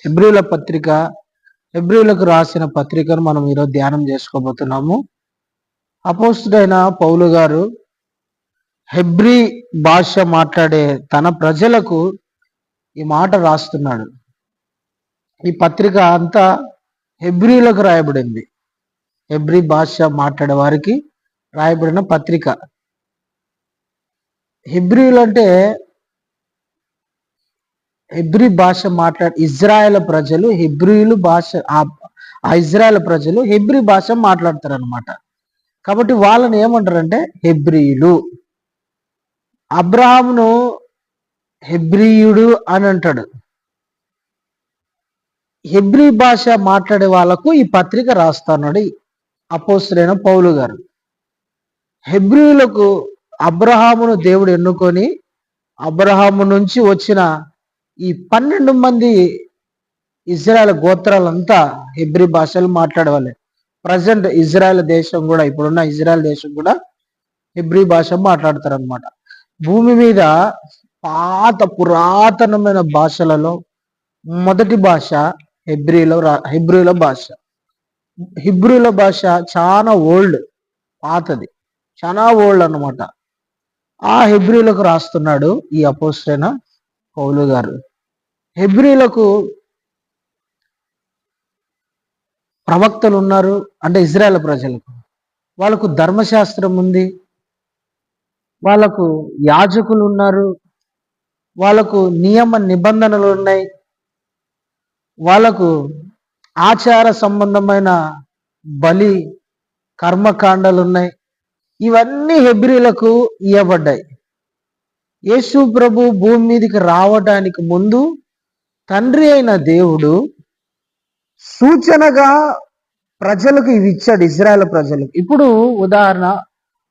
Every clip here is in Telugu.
హెబ్రీల పత్రిక, హెబ్రీలకు రాసిన పత్రికను మనం ఈరోజు ధ్యానం చేసుకోబోతున్నాము. అపోస్తుడైన పౌలు గారు హెబ్రీ భాష మాట్లాడే తన ప్రజలకు ఈ మాట రాస్తున్నాడు. ఈ పత్రిక అంతా హెబ్రీలకు రాయబడింది. హెబ్రీ భాష మాట్లాడే వారికి రాయబడిన పత్రిక. హెబ్రీలు అంటే హెబ్రీ భాష ఇజ్రాయెల్ ప్రజలు హెబ్రీలు భాష ఆ ఇజ్రాయెల్ ప్రజలు హెబ్రీ భాష మాట్లాడతారు అనమాట. కాబట్టి వాళ్ళని ఏమంటారంటే హెబ్రీయులు. అబ్రహామును హెబ్రీయుడు అని అంటాడు. హెబ్రీ భాష మాట్లాడే వాళ్ళకు ఈ పత్రిక రాస్తున్నాడు అపోస్తులైన పౌలు గారు. హెబ్రీయులకు అబ్రహామును దేవుడు ఎన్నుకొని అబ్రహాము నుంచి వచ్చిన ఈ 12 మంది ఇజ్రాయెల్ గోత్రాలంతా హెబ్రీ భాషలు మాట్లాడేవాళ్ళే. ప్రజెంట్ ఇజ్రాయెల్ దేశం కూడా, ఇప్పుడున్న ఇజ్రాయెల్ దేశం కూడా హెబ్రీ భాష మాట్లాడతారు అనమాట. భూమి మీద పురాతనమైన భాషలలో మొదటి భాష హెబ్రీల భాష. హిబ్రూల భాష చాలా ఓల్డ్, పాతది, చాలా ఓల్డ్ అన్నమాట. ఆ హెబ్రీలకు రాస్తున్నాడు ఈ అపోస్తలైన పౌలు గారు. హెబ్రీలకు ప్రవక్తలు ఉన్నారు, అంటే ఇజ్రాయెల్ ప్రజలకు. వాళ్ళకు ధర్మశాస్త్రం ఉంది, వాళ్ళకు యాజకులు ఉన్నారు, వాళ్ళకు నియమ నిబంధనలు ఉన్నాయి, వాళ్ళకు ఆచార సంబంధమైన బలి కర్మకాండాలు ఉన్నాయి. ఇవన్నీ హెబ్రీలకు ఇవ్వబడ్డాయి. యేసు ప్రభు భూమి మీదకి రావడానికి ముందు తండ్రి అయిన దేవుడు సూచనగా ప్రజలకు ఇవి ఇచ్చాడు, ఇజ్రాయెల్ ప్రజలకు. ఇప్పుడు ఉదాహరణ,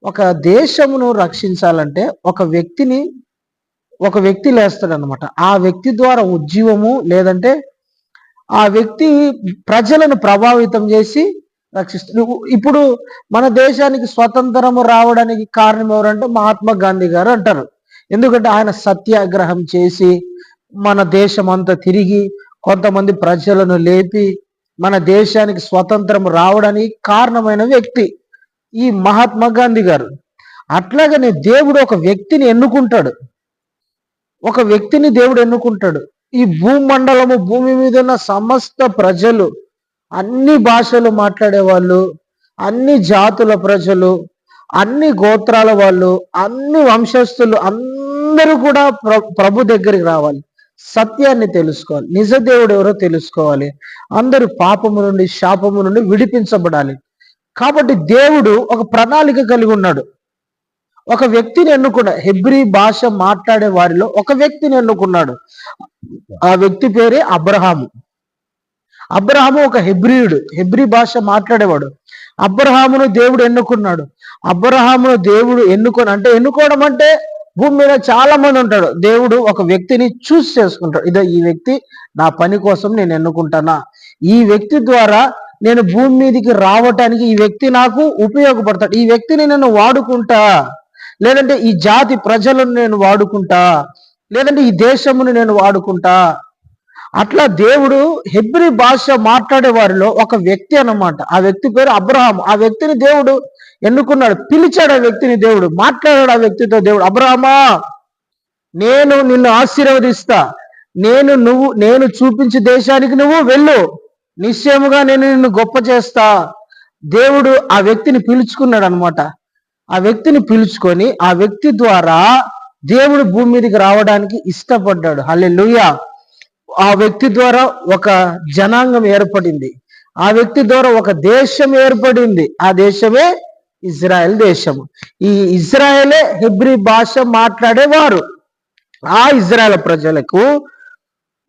ఒక దేశమును రక్షించాలంటే ఒక వ్యక్తి లేస్తాడు అనమాట. ఆ వ్యక్తి ద్వారా ఉజ్జీవము, లేదంటే ఆ వ్యక్తి ప్రజలను ప్రభావితం చేసి రక్షిస్తాడు. ఇప్పుడు మన దేశానికి స్వతంత్రము రావడానికి కారణం ఎవరంటే మహాత్మా గాంధీ గారు అంటారు. ఎందుకంటే ఆయన సత్యాగ్రహం చేసి మన దేశం అంతా తిరిగి కొంతమంది ప్రజలను లేపి మన దేశానికి స్వతంత్రం రావడానికి కారణమైన వ్యక్తి ఈ మహాత్మా గాంధీ గారు. అట్లాగనే దేవుడు ఒక వ్యక్తిని ఎన్నుకుంటాడు. ఈ భూమండలము, భూమి మీద ఉన్న సమస్త ప్రజలు, అన్ని భాషలు మాట్లాడే వాళ్ళు, అన్ని జాతుల ప్రజలు, అన్ని గోత్రాల వాళ్ళు, అన్ని వంశస్థులు అందరూ కూడా ప్రభు దగ్గరికి రావాలి, సత్యాన్ని తెలుసుకోవాలి, నిజ దేవుడు ఎవరో తెలుసుకోవాలి, అందరూ పాపము నుండి శాపము నుండి విడిపించబడాలి. కాబట్టి దేవుడు ఒక ప్రణాళిక కలిగి ఉన్నాడు. ఒక వ్యక్తిని ఎన్నుకున్నాడు. హెబ్రీ భాష మాట్లాడే వారిలో ఒక వ్యక్తిని ఎన్నుకున్నాడు. ఆ వ్యక్తి పేరే అబ్రహాము. అబ్రహాము ఒక హెబ్రీయుడు, హెబ్రీ భాష మాట్లాడేవాడు. అబ్రహామును దేవుడు ఎన్నుకున్నాడు. అబ్రహామును దేవుడు ఎన్నుకోవడం అంటే భూమి మీద చాలా మంది ఉంటాడు, దేవుడు ఒక వ్యక్తిని చూస్ చేసుకుంటాడు. ఇదో ఈ వ్యక్తి నా పని కోసం నేను ఎన్నుకుంటానా, ఈ వ్యక్తి ద్వారా నేను భూమి మీదకి రావటానికి ఈ వ్యక్తి నాకు ఉపయోగపడతాడు, ఈ వ్యక్తిని నేను వాడుకుంటా, లేదంటే ఈ జాతి ప్రజలను నేను వాడుకుంటా, లేదంటే ఈ దేశమును నేను వాడుకుంటా. అట్లా దేవుడు హెబ్రీ భాష మాట్లాడే వారిలో ఒక వ్యక్తి అన్నమాట. ఆ వ్యక్తి పేరు అబ్రహాము. ఆ వ్యక్తిని దేవుడు ఎన్నుకున్నాడు, పిలిచాడు. ఆ వ్యక్తిని దేవుడు మాట్లాడాడు. ఆ వ్యక్తితో దేవుడు, అబ్రహామా, నేను నిన్ను ఆశీర్వదిస్తా, నేను చూపించే దేశానికి నువ్వు వెళ్ళు, నిశ్చయముగా నేను నిన్ను గొప్ప చేస్తా. దేవుడు ఆ వ్యక్తిని పిలుచుకున్నాడు అనమాట. ఆ వ్యక్తిని పిలుచుకొని ఆ వ్యక్తి ద్వారా దేవుడు భూమి మీదకి రావడానికి ఇష్టపడ్డాడు. హల్లెలూయా. ఆ వ్యక్తి ద్వారా ఒక జనాంగం ఏర్పడింది, ఆ వ్యక్తి ద్వారా ఒక దేశం ఏర్పడింది. ఆ దేశమే ఇజ్రాయెల్ దేశము. ఈ ఇజ్రాయెలే హెబ్రీ భాష మాట్లాడేవారు. ఆ ఇజ్రాయెల్ ప్రజలకు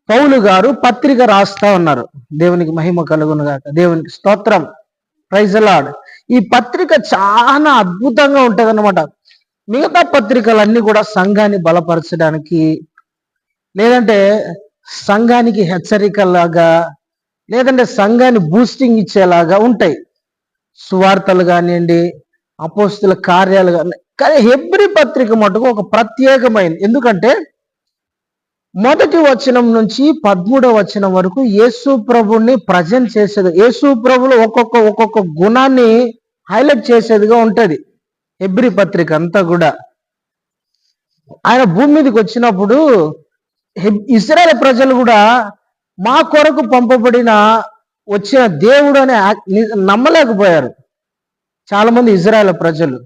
పౌలు గారు పత్రిక రాస్తా ఉన్నారు. దేవునికి మహిమ కలుగును గాక, దేవునికి స్తోత్రం, ప్రైజ్ ది లార్డ్. ఈ పత్రిక చాలా అద్భుతంగా ఉంటది అన్నమాట. మిగతా పత్రికలన్నీ కూడా సంఘాన్ని బలపరచడానికి, లేదంటే సంఘానికి హెచ్చరికలాగా, లేదంటే సంఘాన్ని బూస్టింగ్ ఇచ్చేలాగా ఉంటాయి. సువార్తలు కానివ్వండి, అపోస్తుల కార్యాలు కానీ హెబ్రీ పత్రిక మటుకు ఒక ప్రత్యేకమైనది. ఎందుకంటే మొదటి వచనం నుంచి 13వ వచనం వరకు యేసు ప్రభుని ప్రజెంట్ చేసేది, యేసు ప్రభులు ఒక్కొక్క గుణాన్ని హైలైట్ చేసేదిగా ఉంటది హెబ్రీ పత్రిక అంతా కూడా. ఆయన భూమి మీదకి వచ్చినప్పుడు ఇశ్రాయేలు ప్రజలు కూడా మా కొరకు పంపబడిన వచ్చిన దేవుడు అని నమ్మలేకపోయారు చాలా మంది ఇజ్రాయేల్ ప్రజలు.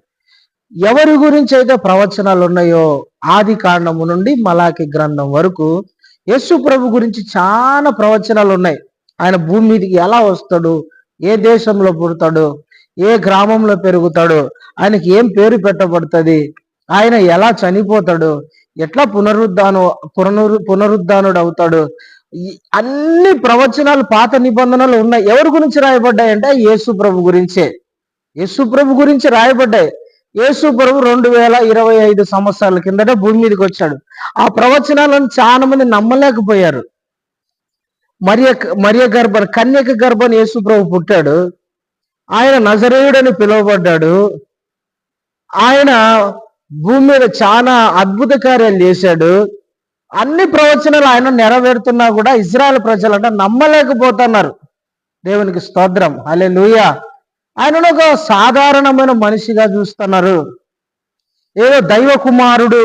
ఎవరి గురించి అయితే ప్రవచనాలు ఉన్నాయో ఆది కాండము నుండి మలాకి గ్రంథం వరకు యేసు ప్రభు గురించి చాలా ప్రవచనాలు ఉన్నాయి. ఆయన భూమి మీదకి ఎలా వస్తాడు, ఏ దేశంలో పుడతాడు, ఏ గ్రామంలో పెరుగుతాడు, ఆయనకి ఏం పేరు పెట్టబడుతుంది, ఆయన ఎలా చనిపోతాడు, ఎట్లా పునరుద్ధానుడు అవుతాడు, అన్ని ప్రవచనాలు పాత నిబంధనలు ఉన్నాయి. ఎవరి గురించి రాయబడ్డాయంటే యేసు ప్రభు గురించే. యేసు ప్రభు గురించి రాయబడ్డాయి. యేసు ప్రభు 2025 సంవత్సరాల కిందట భూమి మీదకి వచ్చాడు. ఆ ప్రవచనాలను చాలా మంది నమ్మలేకపోయారు. కన్యక గర్భని యేసు ప్రభు పుట్టాడు. ఆయన నజరేయుడని పిలువబడ్డాడు. ఆయన భూమి మీద చాలా అద్భుత కార్యాలు చేశాడు. అన్ని ప్రవచనాలు ఆయన నెరవేరుతున్నా కూడా ఇజ్రాయెల్ ప్రజలంట నమ్మలేకపోతున్నారు. దేవునికి స్తోత్రం, హల్లెలూయా. ఆయనను ఒక సాధారణమైన మనిషిగా చూస్తున్నారు. ఏదో దైవ కుమారుడు,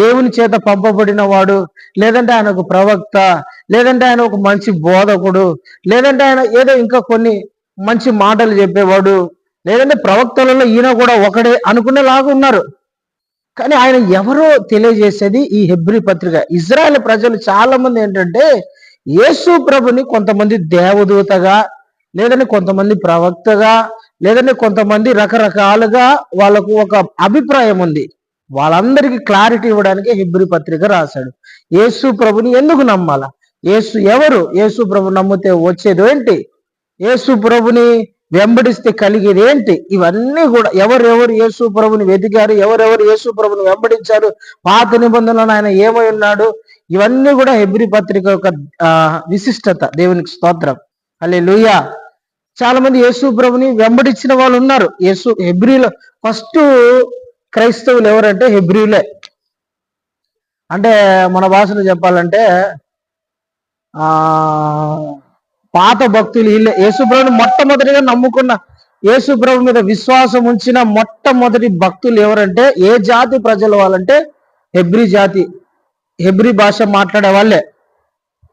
దేవుని చేత పంపబడిన వాడు, లేదంటే ఆయన ఒక ప్రవక్త, లేదంటే ఆయన ఒక మంచి బోధకుడు, లేదంటే ఆయన ఏదో ఇంకా కొన్ని మంచి మాటలు చెప్పేవాడు, లేదంటే ప్రవక్తలలో ఈయన కూడా ఒకడే అనుకునేలాగా ఉన్నారు. కానీ ఆయన ఎవరో తెలియజేసేది ఈ హెబ్రీ పత్రిక. ఇజ్రాయెల్ ప్రజలు చాలా మంది ఏంటంటే యేసు ప్రభుని కొంతమంది దేవదూతగా, లేదంటే కొంతమంది ప్రవక్తగా, లేదంటే కొంతమంది రకరకాలుగా వాళ్ళకు ఒక అభిప్రాయం ఉంది. వాళ్ళందరికీ క్లారిటీ ఇవ్వడానికి హెబ్రీ పత్రిక రాశాడు. యేసు ప్రభుని ఎందుకు నమ్మాలా, యేసు ఎవరు, యేసు ప్రభు నమ్మితే వచ్చేది ఏంటి, యేసు ప్రభుని వెంబడిస్తే కలిగేది ఏంటి, ఇవన్నీ కూడా ఎవరెవరు యేసు ప్రభుని వెతికారు, ఎవరెవరు యేసు ప్రభుని వెంబడించారు, పాత నిబంధనలు ఆయన ఏమై ఉన్నాడు, ఇవన్నీ కూడా హెబ్రీ పత్రిక యొక్క విశిష్టత. దేవునికి స్తోత్రం, హల్లెలూయా. చాలా మంది యేసు ప్రభుని వెంబడించిన వాళ్ళు ఉన్నారు. హెబ్రీలో ఫస్ట్ క్రైస్తవులు ఎవరంటే హెబ్రీలే. అంటే మన భాషలో చెప్పాలంటే పాత భక్తులు వీళ్ళే. యేసు ప్రభుని మొట్టమొదటిగా నమ్ముకున్న, యేసు ప్రభు మీద విశ్వాసం ఉంచిన మొట్టమొదటి భక్తులు ఎవరంటే ఏ జాతి ప్రజలు వాళ్ళంటే హెబ్రీ జాతి, హెబ్రీ భాష మాట్లాడే వాళ్ళే.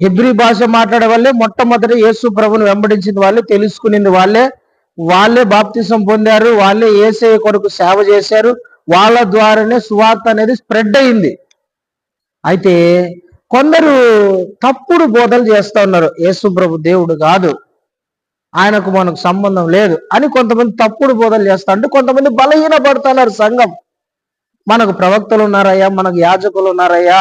హెబ్రీ భాష మాట్లాడే వాళ్ళే మొట్టమొదటి యేసు ప్రభుని వెంబడించిన వాళ్ళే, తెలుసుకునింది వాళ్ళే బాప్తిసం పొందారు, వాళ్ళే యేసయ్య కొరకు సేవ చేశారు. వాళ్ళ ద్వారానే సువార్త అనేది స్ప్రెడ్ అయింది. అయితే కొందరు తప్పుడు బోధలు చేస్తూ ఉన్నారు. యేసు ప్రభు దేవుడు కాదు, ఆయనకు మనకు సంబంధం లేదు అని కొంతమంది తప్పుడు బోధలు చేస్తా అంటే కొంతమంది బలహీన పడుతున్నారు. సంఘం, మనకు ప్రవక్తలు ఉన్నారయ్యా, మనకు యాజకులు ఉన్నారయ్యా,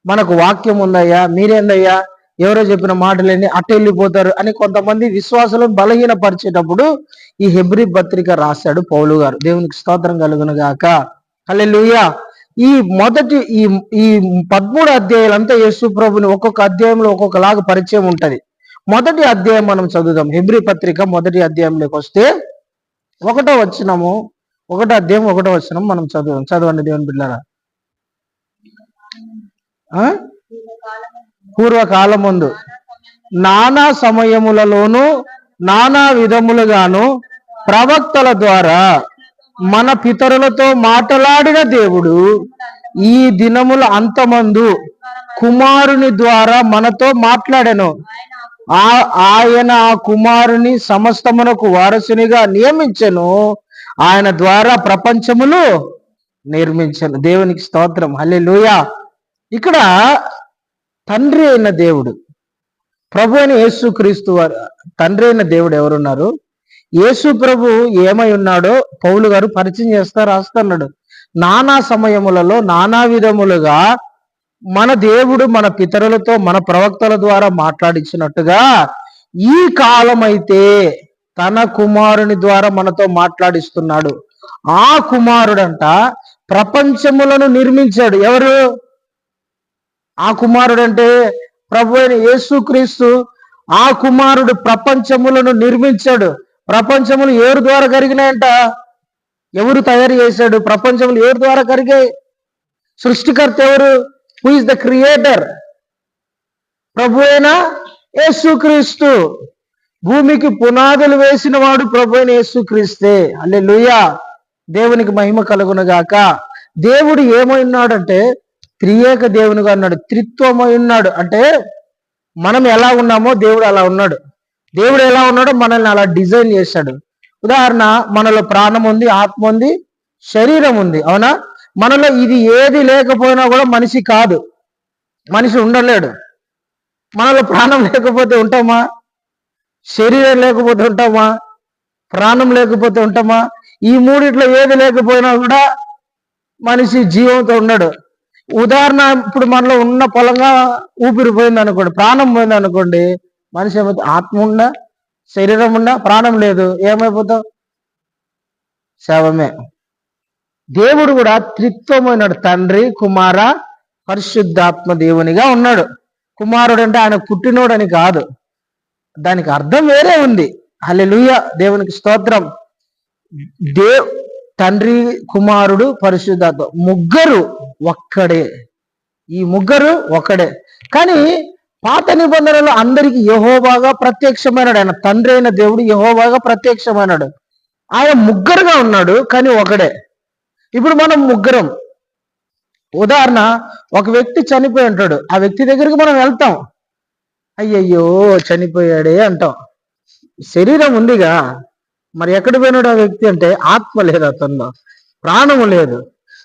మనకు వాక్యం ఉందయ్యా, మీరేందయ్యా ఎవరో చెప్పిన మాటలేని అట్ట వెళ్ళిపోతారు అని కొంతమంది విశ్వాసాలను బలహీనపరిచేటప్పుడు ఈ హెబ్రీ పత్రిక రాశాడు పౌలు గారు. దేవునికి స్తోత్రం కలుగును గాక, హల్లెలూయా. ఈ మొదటి ఈ 13 అధ్యాయాలంతా యేసు ప్రభుని ఒక్కొక్క అధ్యాయంలో ఒక్కొక్కలాగా పరిచయం ఉంటది. మొదటి అధ్యాయం మనం చదువుదాం. హెబ్రీ పత్రిక మొదటి అధ్యాయంలోకి వస్తే 1వ వచనము, 1వ అధ్యాయం 1వ వచనం మనం చదువుదాం. చదవండి దేవుని బిడ్డలారా. పూర్వకాలమందు నానా సమయములలోను నానా విధములుగాను ప్రవక్తల ద్వారా మన పితరులతో మాట్లాడిన దేవుడు ఈ దినముల అంతమందు కుమారుని ద్వారా మనతో మాట్లాడెను. ఆయన ఆ కుమారుని సమస్తమునకు వారసునిగా నియమించెను. ఆయన ద్వారా ప్రపంచములు నిర్మించను. దేవునికి స్తోత్రం, హల్లెలూయా. ఇక్కడ తండ్రి అయిన దేవుడు, ప్రభు అయిన యేసు క్రీస్తు వారు, తండ్రి అయిన దేవుడు ఎవరున్నారు, యేసు ప్రభు ఏమై ఉన్నాడో పౌలు గారు పరిచయం రాస్తున్నాడు. నానా సమయములలో నానా విధములుగా మన దేవుడు మన పితరులతో మన ప్రవక్తల ద్వారా మాట్లాడించినట్టుగా ఈ కాలమైతే తన కుమారుని ద్వారా మనతో మాట్లాడిస్తున్నాడు. ఆ కుమారుడంట ప్రపంచములను నిర్మించాడు. ఎవరు ఆ కుమారుడు అంటే? ప్రభు అయిన యేసుక్రీస్తు. ఆ కుమారుడు ప్రపంచములను నిర్మించాడు. ప్రపంచములు ఎవరి ద్వారా కరిగినాయంట? ఎవరు తయారు చేశాడు? ప్రపంచములు ఎవరి ద్వారా కరిగాయి? సృష్టికర్త ఎవరు? Who is the creator? ప్రభు అయిన యేసుక్రీస్తు. భూమికి పునాదులు వేసిన వాడు ప్రభు అయిన యేసుక్రీస్తే. హల్లెలూయా, దేవునికి మహిమ కలుగునుగాక. దేవుడు ఏమై ఉన్నాడంటే త్రియేక దేవునిగా ఉన్నాడు, త్రిత్వమై ఉన్నాడు. అంటే మనం ఎలా ఉన్నామో దేవుడు అలా ఉన్నాడు. దేవుడు ఎలా ఉన్నాడో మనల్ని అలా డిజైన్ చేశాడు. ఉదాహరణ, మనలో ప్రాణం ఉంది, ఆత్మ ఉంది, శరీరం ఉంది, అవునా? మనలో ఇది ఏది లేకపోయినా కూడా మనిషి కాదు, మనిషి ఉండలేడు. మనలో ప్రాణం లేకపోతే ఉంటామా? శరీరం లేకపోతే ఉంటామా? ప్రాణం లేకపోతే ఉంటామా? ఈ మూడిట్లో ఏది లేకపోయినా కూడా మనిషి జీవంతో ఉండడు. ఉదాహరణ, ఇప్పుడు మనలో ఉన్న పొలంగా ఊపిరి పోయింది అనుకోండి, ప్రాణం పోయింది అనుకోండి, మనిషి ఏమైతే ఆత్మ ఉండా, శరీరం ఉండా, ప్రాణం లేదు, ఏమైపోతావు? శవమే. దేవుడు కూడా త్రిత్వమైనాడు, తండ్రి, కుమార, పరిశుద్ధాత్మ దేవునిగా ఉన్నాడు. కుమారుడు అంటే ఆయన పుట్టినోడు అని కాదు, దానికి అర్థం వేరే ఉంది. హల్లెలూయా, దేవునికి స్తోత్రం. తండ్రి, కుమారుడు, పరిశుద్ధాత్మ ముగ్గురు ఒక్కడే. ఈ ముగ్గురు ఒక్కడే. కానీ పాత నిబంధనలో అందరికి యెహోవాగా ప్రత్యక్షమైనాడు. ఆయన తండ్రి అయిన దేవుడు యెహోవాగా ప్రత్యక్షమైనాడు. ఆయన ముగ్గురుగా ఉన్నాడు, కానీ ఒకడే. ఇప్పుడు మనం ముగ్గురం. ఉదాహరణ, ఒక వ్యక్తి చనిపోయి ఉంటాడు, ఆ వ్యక్తి దగ్గరికి మనం వెళ్తాం, అయ్యయ్యో చనిపోయాడే అంటాం. శరీరం ఉందిగా, మరి ఎక్కడ పోయినాడు ఆ వ్యక్తి అంటే ఆత్మ లేదు, అతనిలో ప్రాణము లేదు,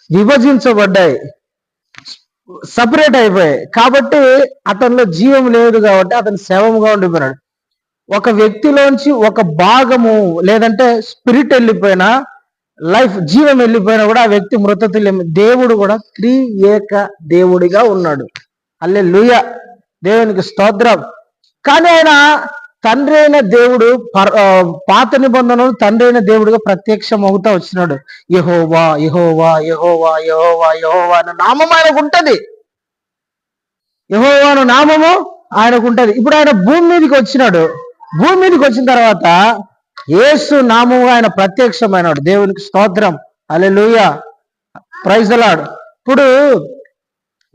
విభజించబడ్డాయి, సపరేట్ అయిపోయాయి. కాబట్టి అతనిలో జీవం లేదు, కాబట్టి అతను శవముగా ఉండిపోయినాడు. ఒక వ్యక్తిలోంచి ఒక భాగము లేదంటే స్పిరిట్ వెళ్ళిపోయినా, లైఫ్ జీవం వెళ్ళిపోయినా కూడా ఆ వ్యక్తి మృతతుల్యం. దేవుడు కూడా త్రియేక దేవుడిగా ఉన్నాడు. హల్లెలూయా, దేవునికి స్తోత్రం. కానీ ఆయన తండ్రి అయిన దేవుడు పాత నిబంధనలు తండ్రి అయిన దేవుడిగా ప్రత్యక్షం అవుతా వచ్చినాడు. యెహోవా యెహోవా యెహోవా యెహోవా యెహోవా అనే నామం ఆయనకు ఉంటది. యెహోవా అనే నామము ఆయనకు ఉంటది. ఇప్పుడు ఆయన భూమి మీదకి వచ్చినాడు. భూమి మీదకి వచ్చిన తర్వాత యేసు నామము ఆయన ప్రత్యక్షమైనాడు. దేవునికి స్తోత్రం. హల్లెలూయా, ప్రైజ్ ది లార్డ్. ఇప్పుడు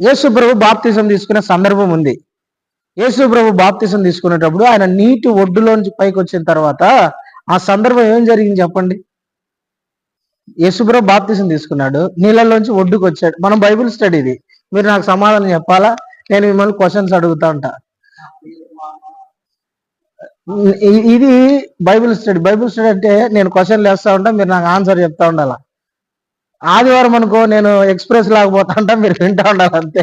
యేసు ప్రభు బాప్తిజం తీసుకునే సందర్భం ఉంది. యేసు ప్రభు బాప్తిజం తీసుకునేటప్పుడు ఆయన నీటి ఒడ్డులోంచి పైకి వచ్చిన తర్వాత ఆ సందర్భం ఏం జరిగింది చెప్పండి? యేసు ప్రభు బాప్తిజం తీసుకున్నాడు, నీళ్ళలోంచి ఒడ్డుకు వచ్చాడు. మనం బైబిల్ స్టడీ ఇది, మీరు నాకు సమాధానం చెప్పాలా? నేను మిమ్మల్ని క్వశ్చన్స్ అడుగుతా ఉంటా. ఇది బైబిల్ స్టడీ. బైబిల్ స్టడీ అంటే నేను క్వశ్చన్లు వేస్తా ఉంటా, మీరు నాకు ఆన్సర్ చెప్తా ఉండాలా. ఆదివారం అనుకో నేను ఎక్స్ప్రెస్ లాగపోతా ఉంటా, మీరు వింటా ఉండాలి అంతే.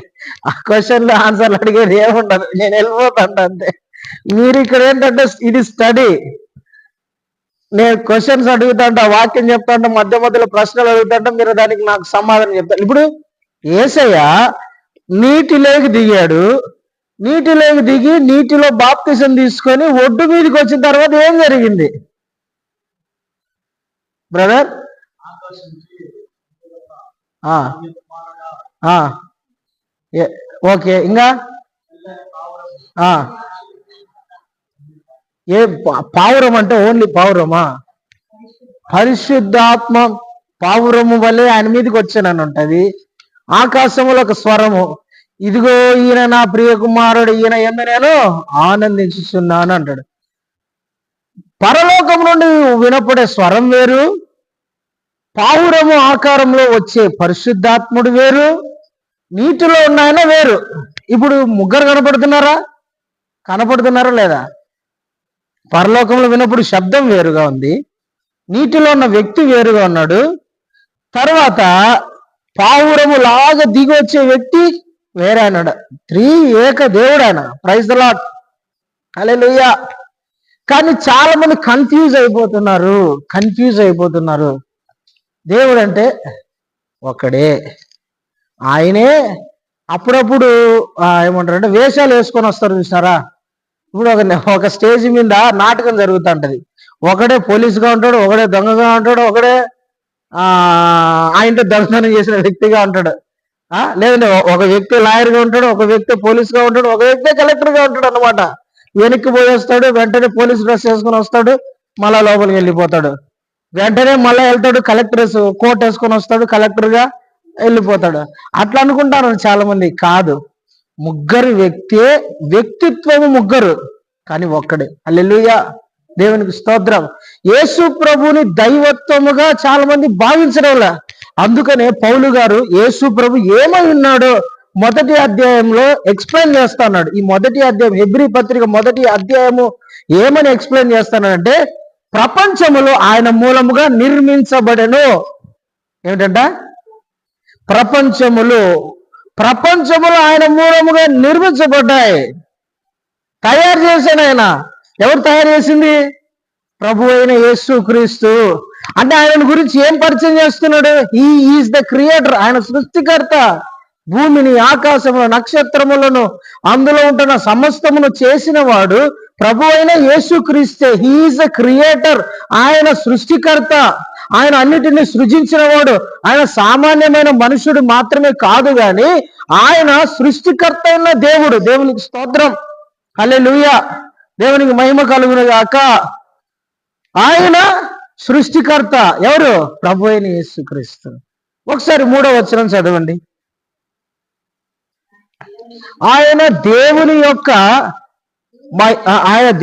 ఆ క్వశ్చన్లు ఆన్సర్లు అడిగేది ఏముండదు, నేను వెళ్ళిపోతా ఉంటా అంతే. మీరు ఇక్కడ ఏంటంటే ఇది స్టడీ. నేను క్వశ్చన్స్ అడుగుతా ఉంటా, వాక్యం చెప్తా ఉంటా, మధ్య మధ్యలో ప్రశ్నలు అడుగుతా, మీరు దానికి నాకు సమాధానం చెప్తారు. ఇప్పుడు యేసయ్య నీటిలోకి దిగాడు, నీటిలోకి దిగి నీటిలో బాప్తిజం తీసుకొని ఒడ్డు మీదకి వచ్చిన తర్వాత ఏం జరిగింది బ్రదర్? ఓకే, ఇంకా ఏ పావురం అంటే ఓన్లీ పావురమా? పరిశుద్ధాత్మ పావురము వల్లే ఆయన మీదకి వచ్చానని ఉంటది. ఆకాశంలో ఒక స్వరము, ఇదిగో ఈయన నా ప్రియ కుమారుడు, ఈయన ఎందు నేను ఆనందించుచున్నాను అంటాడు. పరలోకం నుండి వినపడే స్వరం వేరు, పావురము ఆకారంలో వచ్చే పరిశుద్ధాత్ముడు వేరు, నీటిలో ఉన్న ఆయన వేరు. ఇప్పుడు ముగ్గురు కనపడుతున్నారా? కనపడుతున్నారా లేదా? పరలోకంలో వినప్పుడు శబ్దం వేరుగా ఉంది, నీటిలో ఉన్న వ్యక్తి వేరుగా ఉన్నాడు, తర్వాత పావురము లాగా దిగి వచ్చే వ్యక్తి వేరే అన్నాడు. త్రియేక దేవుడు ఆయన. ప్రైజ్ ది లార్డ్, హల్లెలూయా. కానీ చాలా మంది కన్ఫ్యూజ్ అయిపోతున్నారు. దేవుడు అంటే ఒకడే, ఆయనే. అప్పుడప్పుడు ఏమంటారంటే వేషాలు వేసుకొని వస్తారు చూసారా? ఇప్పుడు ఒక స్టేజ్ మీద నాటకం జరుగుతూ ఉంటది. ఒకడే పోలీసుగా ఉంటాడు, ఒకడే దొంగగా ఉంటాడు, ఒకడే ఆయనతో దొంగతనం చేసిన వ్యక్తిగా ఉంటాడు, లేదంటే ఒక వ్యక్తి లాయర్గా ఉంటాడు, ఒక వ్యక్తి పోలీసుగా ఉంటాడు, ఒక వ్యక్తి కలెక్టర్గా ఉంటాడు అనమాట. వెనక్కి పోయి వస్తాడు, వెంటనే పోలీస్ డ్రెస్ వేసుకొని వస్తాడు, మళ్ళా లోపలికి వెళ్ళిపోతాడు. వెంటనే మళ్ళీ వెళ్తాడు, కలెక్టర్ కోట్ వేసుకొని వస్తాడు, కలెక్టర్గా వెళ్ళిపోతాడు. అట్లా అనుకుంటారు చాలా మంది. కాదు, ముగ్గురు వ్యక్తిత్వము ముగ్గురు కానీ ఒక్కడే. హల్లెలూయా, దేవునికి స్తోత్రం. యేసు ప్రభుని దైవత్వముగా చాలా మంది భావించడంలా. అందుకనే పౌలు గారు యేసు ప్రభు ఏమై ఉన్నాడో మొదటి అధ్యాయంలో ఎక్స్ప్లెయిన్ చేస్తున్నాడు. ఈ మొదటి అధ్యాయం, హెబ్రీ పత్రిక మొదటి అధ్యాయము ఏమని ఎక్స్ప్లెయిన్ చేస్తున్నాడంటే, ప్రపంచములో ఆయన మూలముగా నిర్మించబడెను. ఏమిటంట? ప్రపంచములో ఆయన మూలముగా నిర్మించబడ్డాయి. తయారు చేశాను ఆయన. ఎవరు తయారు చేసింది? ప్రభు అయిన యేసు క్రీస్తు. అంటే ఆయన గురించి ఏం పరిచయం చేస్తున్నాడు? He is the creator. ఆయన సృష్టికర్త. భూమిని, ఆకాశమును, నక్షత్రములను, అందులో ఉంటున్న సమస్తమును చేసిన వాడు ప్రభు అయిన యేసు క్రీస్తే. He is the creator. ఆయన సృష్టికర్త. ఆయన అన్నిటినీ సృజించిన వాడు. ఆయన సామాన్యమైన మనుషుడు మాత్రమే కాదు గాని ఆయన సృష్టికర్త అయిన దేవుడు. దేవునికి స్తోత్రం. హల్లెలూయా, దేవునికి మహిమ కలుగును గాక. ఆయన సృష్టికర్త. ఎవరు? ప్రభు అయిన యేసుక్రీస్తు. ఒకసారి 3వ వచనం చదవండి. ఆయన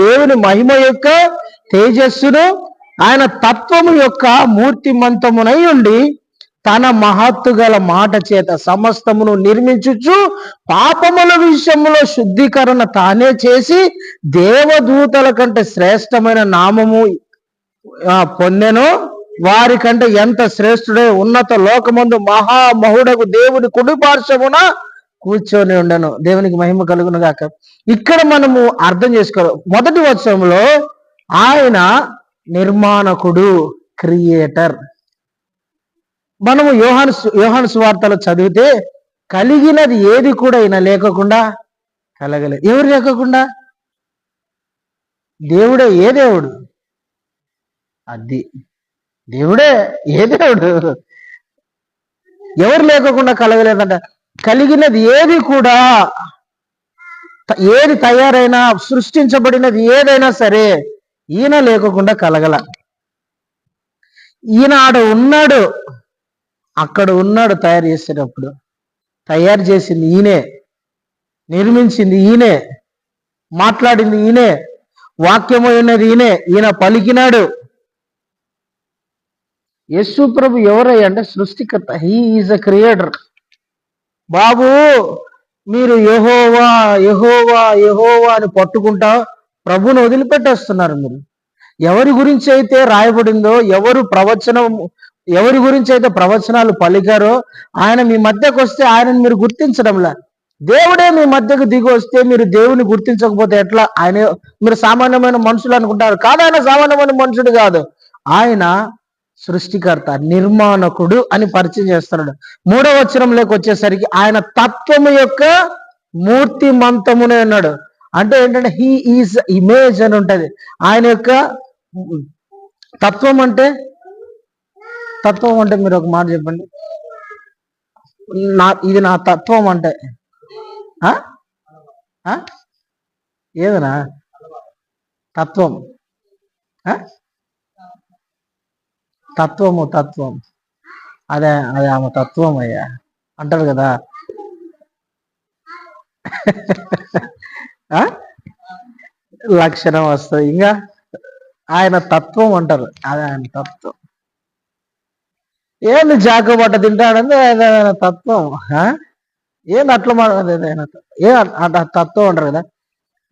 దేవుని మహిమ యొక్క తేజస్సును, ఆయన తత్వము యొక్క మూర్తిమంతమునై ఉండి తన మహత్తు గల మాట చేత సమస్తమును నిర్మించుచు పాపముల విషయంలో శుద్ధీకరణ తానే చేసి దేవదూతల కంటే శ్రేష్టమైన నామము పొందెను. వారి కంటే ఎంత శ్రేష్ఠుడే ఉన్నత లోకమందు మహామహుడకు దేవుని కుడిపార్శ్వమున కూర్చొని ఉండను. దేవునికి మహిమ కలుగును గాక. ఇక్కడ మనము అర్థం చేసుకోవాలి. మొదటి వచనంలో ఆయన నిర్మాణకుడు, క్రియేటర్. మనము యోహాను సువార్తలో చదివితే కలిగినది ఏది కూడా ఈయన లేకుండా కలగలేదు. ఎవరు లేకుండా? దేవుడే. ఏ దేవుడు? అది దేవుడే. ఏ దేవుడు? ఎవరు లేకుండా కలగలేదంట. కలిగినది ఏది కూడా, ఏది తయారైనా సృష్టించబడినది ఏదైనా సరే ఈయన లేకుండా కలగల. ఈయన ఆడ ఉన్నాడు, అక్కడ ఉన్నాడు. తయారు చేసేటప్పుడు తయారు చేసింది ఈయనే, నిర్మించింది ఈయనే, మాట్లాడింది ఈయనే, వాక్యము ఉన్నది ఈయనే. ఈయన పలికినాడు. యేసు ప్రభు ఎవరయ్యా అంటే సృష్టికర్త. He is a creator. బాబు, మీరు యెహోవా యెహోవా యెహోవా అని పట్టుకుంటా ప్రభుని వదిలిపెట్టేస్తున్నారు. మీరు ఎవరి గురించి అయితే రాయబడిందో, ఎవరి గురించి అయితే ప్రవచనాలు పలికారో ఆయన మీ మధ్యకు వస్తే ఆయనను మీరు గుర్తించడంలా. దేవుడే మీ మధ్యకు దిగి వస్తే మీరు దేవుని గుర్తించకపోతే ఎట్లా? మీరు సామాన్యమైన మనుషులు అనుకుంటారు. కాదు, ఆయన సామాన్యమైన మనుషుడు కాదు. ఆయన సృష్టికర్త, నిర్మాణకుడు అని పరిచయం చేస్తున్నాడు. 3వ వచనంలోకి వచ్చేసరికి ఆయన తత్వము యొక్క మూర్తిమంతమునే అన్నాడు. అంటే ఏంటంటే హీ ఈజ్ ఇమేజ్ అని ఉంటది. ఆయన యొక్క తత్వం అంటే మీరు ఒక మాట చెప్పండి. ఇది నా తత్వం అంటే ఏదనా తత్వం? తత్వం అదే ఆమె తత్వం అయ్యా అంటారు కదా. లక్షణం వస్తుంది. ఇంకా ఆయన తత్వం అంటారు. అదే ఆయన తత్వం. ఏంది జాకబట్ట తింటాడంటే ఆయన తత్వం. ఏంది అట్లా తత్వం అంటారు కదా.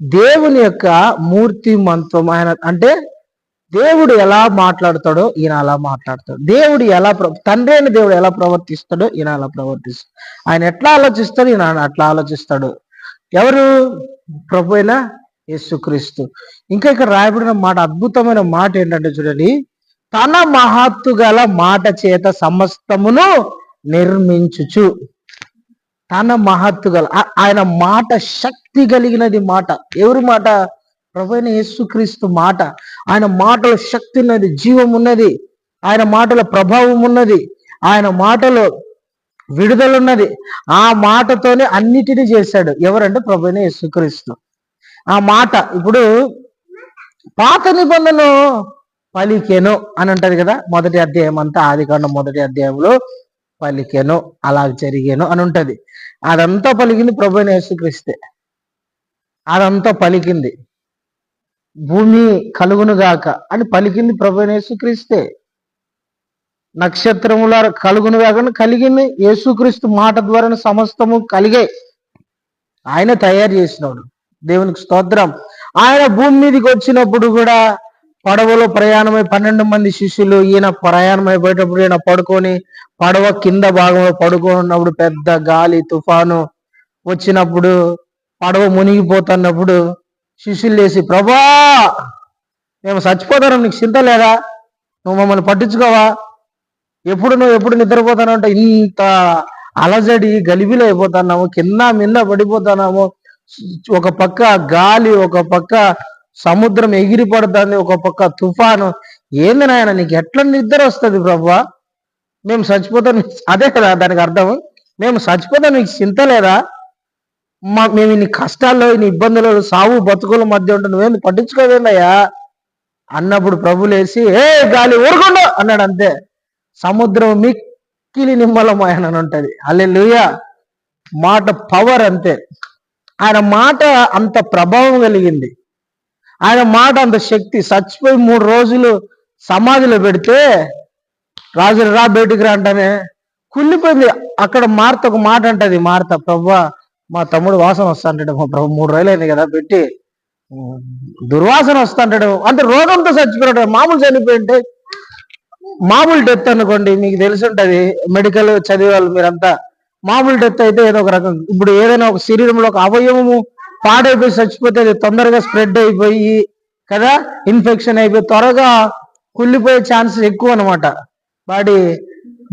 దేవుని యొక్క మూర్తిమంతం ఆయన. అంటే దేవుడు ఎలా మాట్లాడతాడో ఈయన అలా మాట్లాడతాడు. తండ్రి అయిన దేవుడు ఎలా ప్రవర్తిస్తాడో ఈయన అలా ప్రవర్తిస్తాడు. ఆయన ఎట్లా ఆలోచిస్తాడు ఈయన అట్లా ఆలోచిస్తాడు. ఎవరు? ప్రభు అయిన యేసుక్రీస్తు. ఇంకా ఇక్కడ రాయబడిన మాట, అద్భుతమైన మాట ఏంటంటే చూడండి, తన మహత్తు గల మాట చేత సమస్తమును నిర్మించుచు. తన మహత్తు గల, ఆయన మాట శక్తి కలిగినది మాట. ఎవరి మాట? ప్రభు అయిన యేసుక్రీస్తు మాట. ఆయన మాటలో శక్తి ఉన్నది, జీవం ఉన్నది. ఆయన మాటలో ప్రభావం ఉన్నది. ఆయన మాటలో విడుదల ఉన్నది. ఆ మాటతోనే అన్నిటినీ చేశాడు. ఎవరంటే ప్రభు అయిన యేసుక్రీస్తు. ఆ మాట ఇప్పుడు పాత నిబంధన పలికెను అని అంటది కదా. మొదటి అధ్యాయం అంతా, ఆదికాండం మొదటి అధ్యాయంలో పలికెను, అలా జరిగాను అని ఉంటది. అదంతా పలికింది ప్రభువైన యేసుక్రీస్తే. అదంతా పలికింది భూమి కలుగునుగాక అని పలికింది ప్రభువైన యేసుక్రీస్తే. నక్షత్రముల కలుగునుగాక కలిగింది యేసుక్రీస్తు మాట ద్వారా సమస్తము కలిగే. ఆయన తయారు చేసినాడు. దేవునికి స్తోత్రం. ఆయన భూమి మీదకి వచ్చినప్పుడు కూడా పడవలో ప్రయాణమై 12 మంది శిష్యులు, ఈయన ప్రయాణం అయిపోయేటప్పుడు ఈయన పడుకొని పడవ కింద భాగంలో పడుకున్నప్పుడు పెద్ద గాలి తుఫాను వచ్చినప్పుడు పడవ మునిగిపోతున్నప్పుడు శిష్యులు లేసి, ప్రభా మేము చచ్చిపోతాను, నీకు చింత లేదా? నువ్వు మమ్మల్ని పట్టించుకోవా? ఎప్పుడు నిద్రపోతాను అంటే ఇంత అలజడి గలిబిలో అయిపోతున్నాము, కింద మింద పడిపోతున్నాము. ఒక పక్క గాలి, ఒక పక్క సముద్రం ఎగిరి పడుతుంది, ఒక పక్క తుఫాను. ఏంది నాయన నీకు ఎట్లా నిద్ర వస్తుంది ప్రభువా? మేము చచ్చిపోతాం. అదే కదా దానికి అర్థం. మేము చచ్చిపోతాం, నీకు చింత లేదా? మేము ఇన్ని కష్టాల్లో, ఇన్ని ఇబ్బందులు, సావు బతుకుల మధ్య ఉంటే నువ్వేంది పట్టించుకోవేందయ్యా అన్నప్పుడు ప్రభు లేసి, ఏ గాలి ఊరుకుండా అన్నాడు. అంతే. సముద్రం మిక్కిలి నిమ్మలమాయన అని ఉంటది. హల్లెలూయా. మాట పవర్ అంతే. ఆయన మాట అంత ప్రభావం కలిగింది. ఆయన మాట అంత శక్తి. చచ్చిపోయి 3 రోజులు సమాధిలో పెడితే రాజులు రా బయటికి రా అంటానే కుళ్ళిపోయింది. అక్కడ మార్త ఒక మాట అంటది. మార్త, ప్రభువా మా తమ్ముడు వాసన వస్తా అంటాడు. మా ప్రభు 3 రోజులు అయింది కదా పెట్టి, దుర్వాసన వస్తా అంటాడు. అంటే రోగంతో చచ్చిపోయాడు. మామూలు చనిపోయింటే మామూలు డెత్ అనుకోండి, మీకు తెలిసి ఉంటది మెడికల్ చదివే వాళ్ళు మీరంతా. మామూలు డెత్ అయితే ఏదో ఒక రకం. ఇప్పుడు ఏదైనా ఒక శరీరంలో ఒక అవయవము పాడైపోయి చచ్చిపోతే అది తొందరగా స్ప్రెడ్ అయిపోయి కదా, ఇన్ఫెక్షన్ అయిపోయి త్వరగా కుళ్ళిపోయే ఛాన్సెస్ ఎక్కువ అనమాట. బాడీ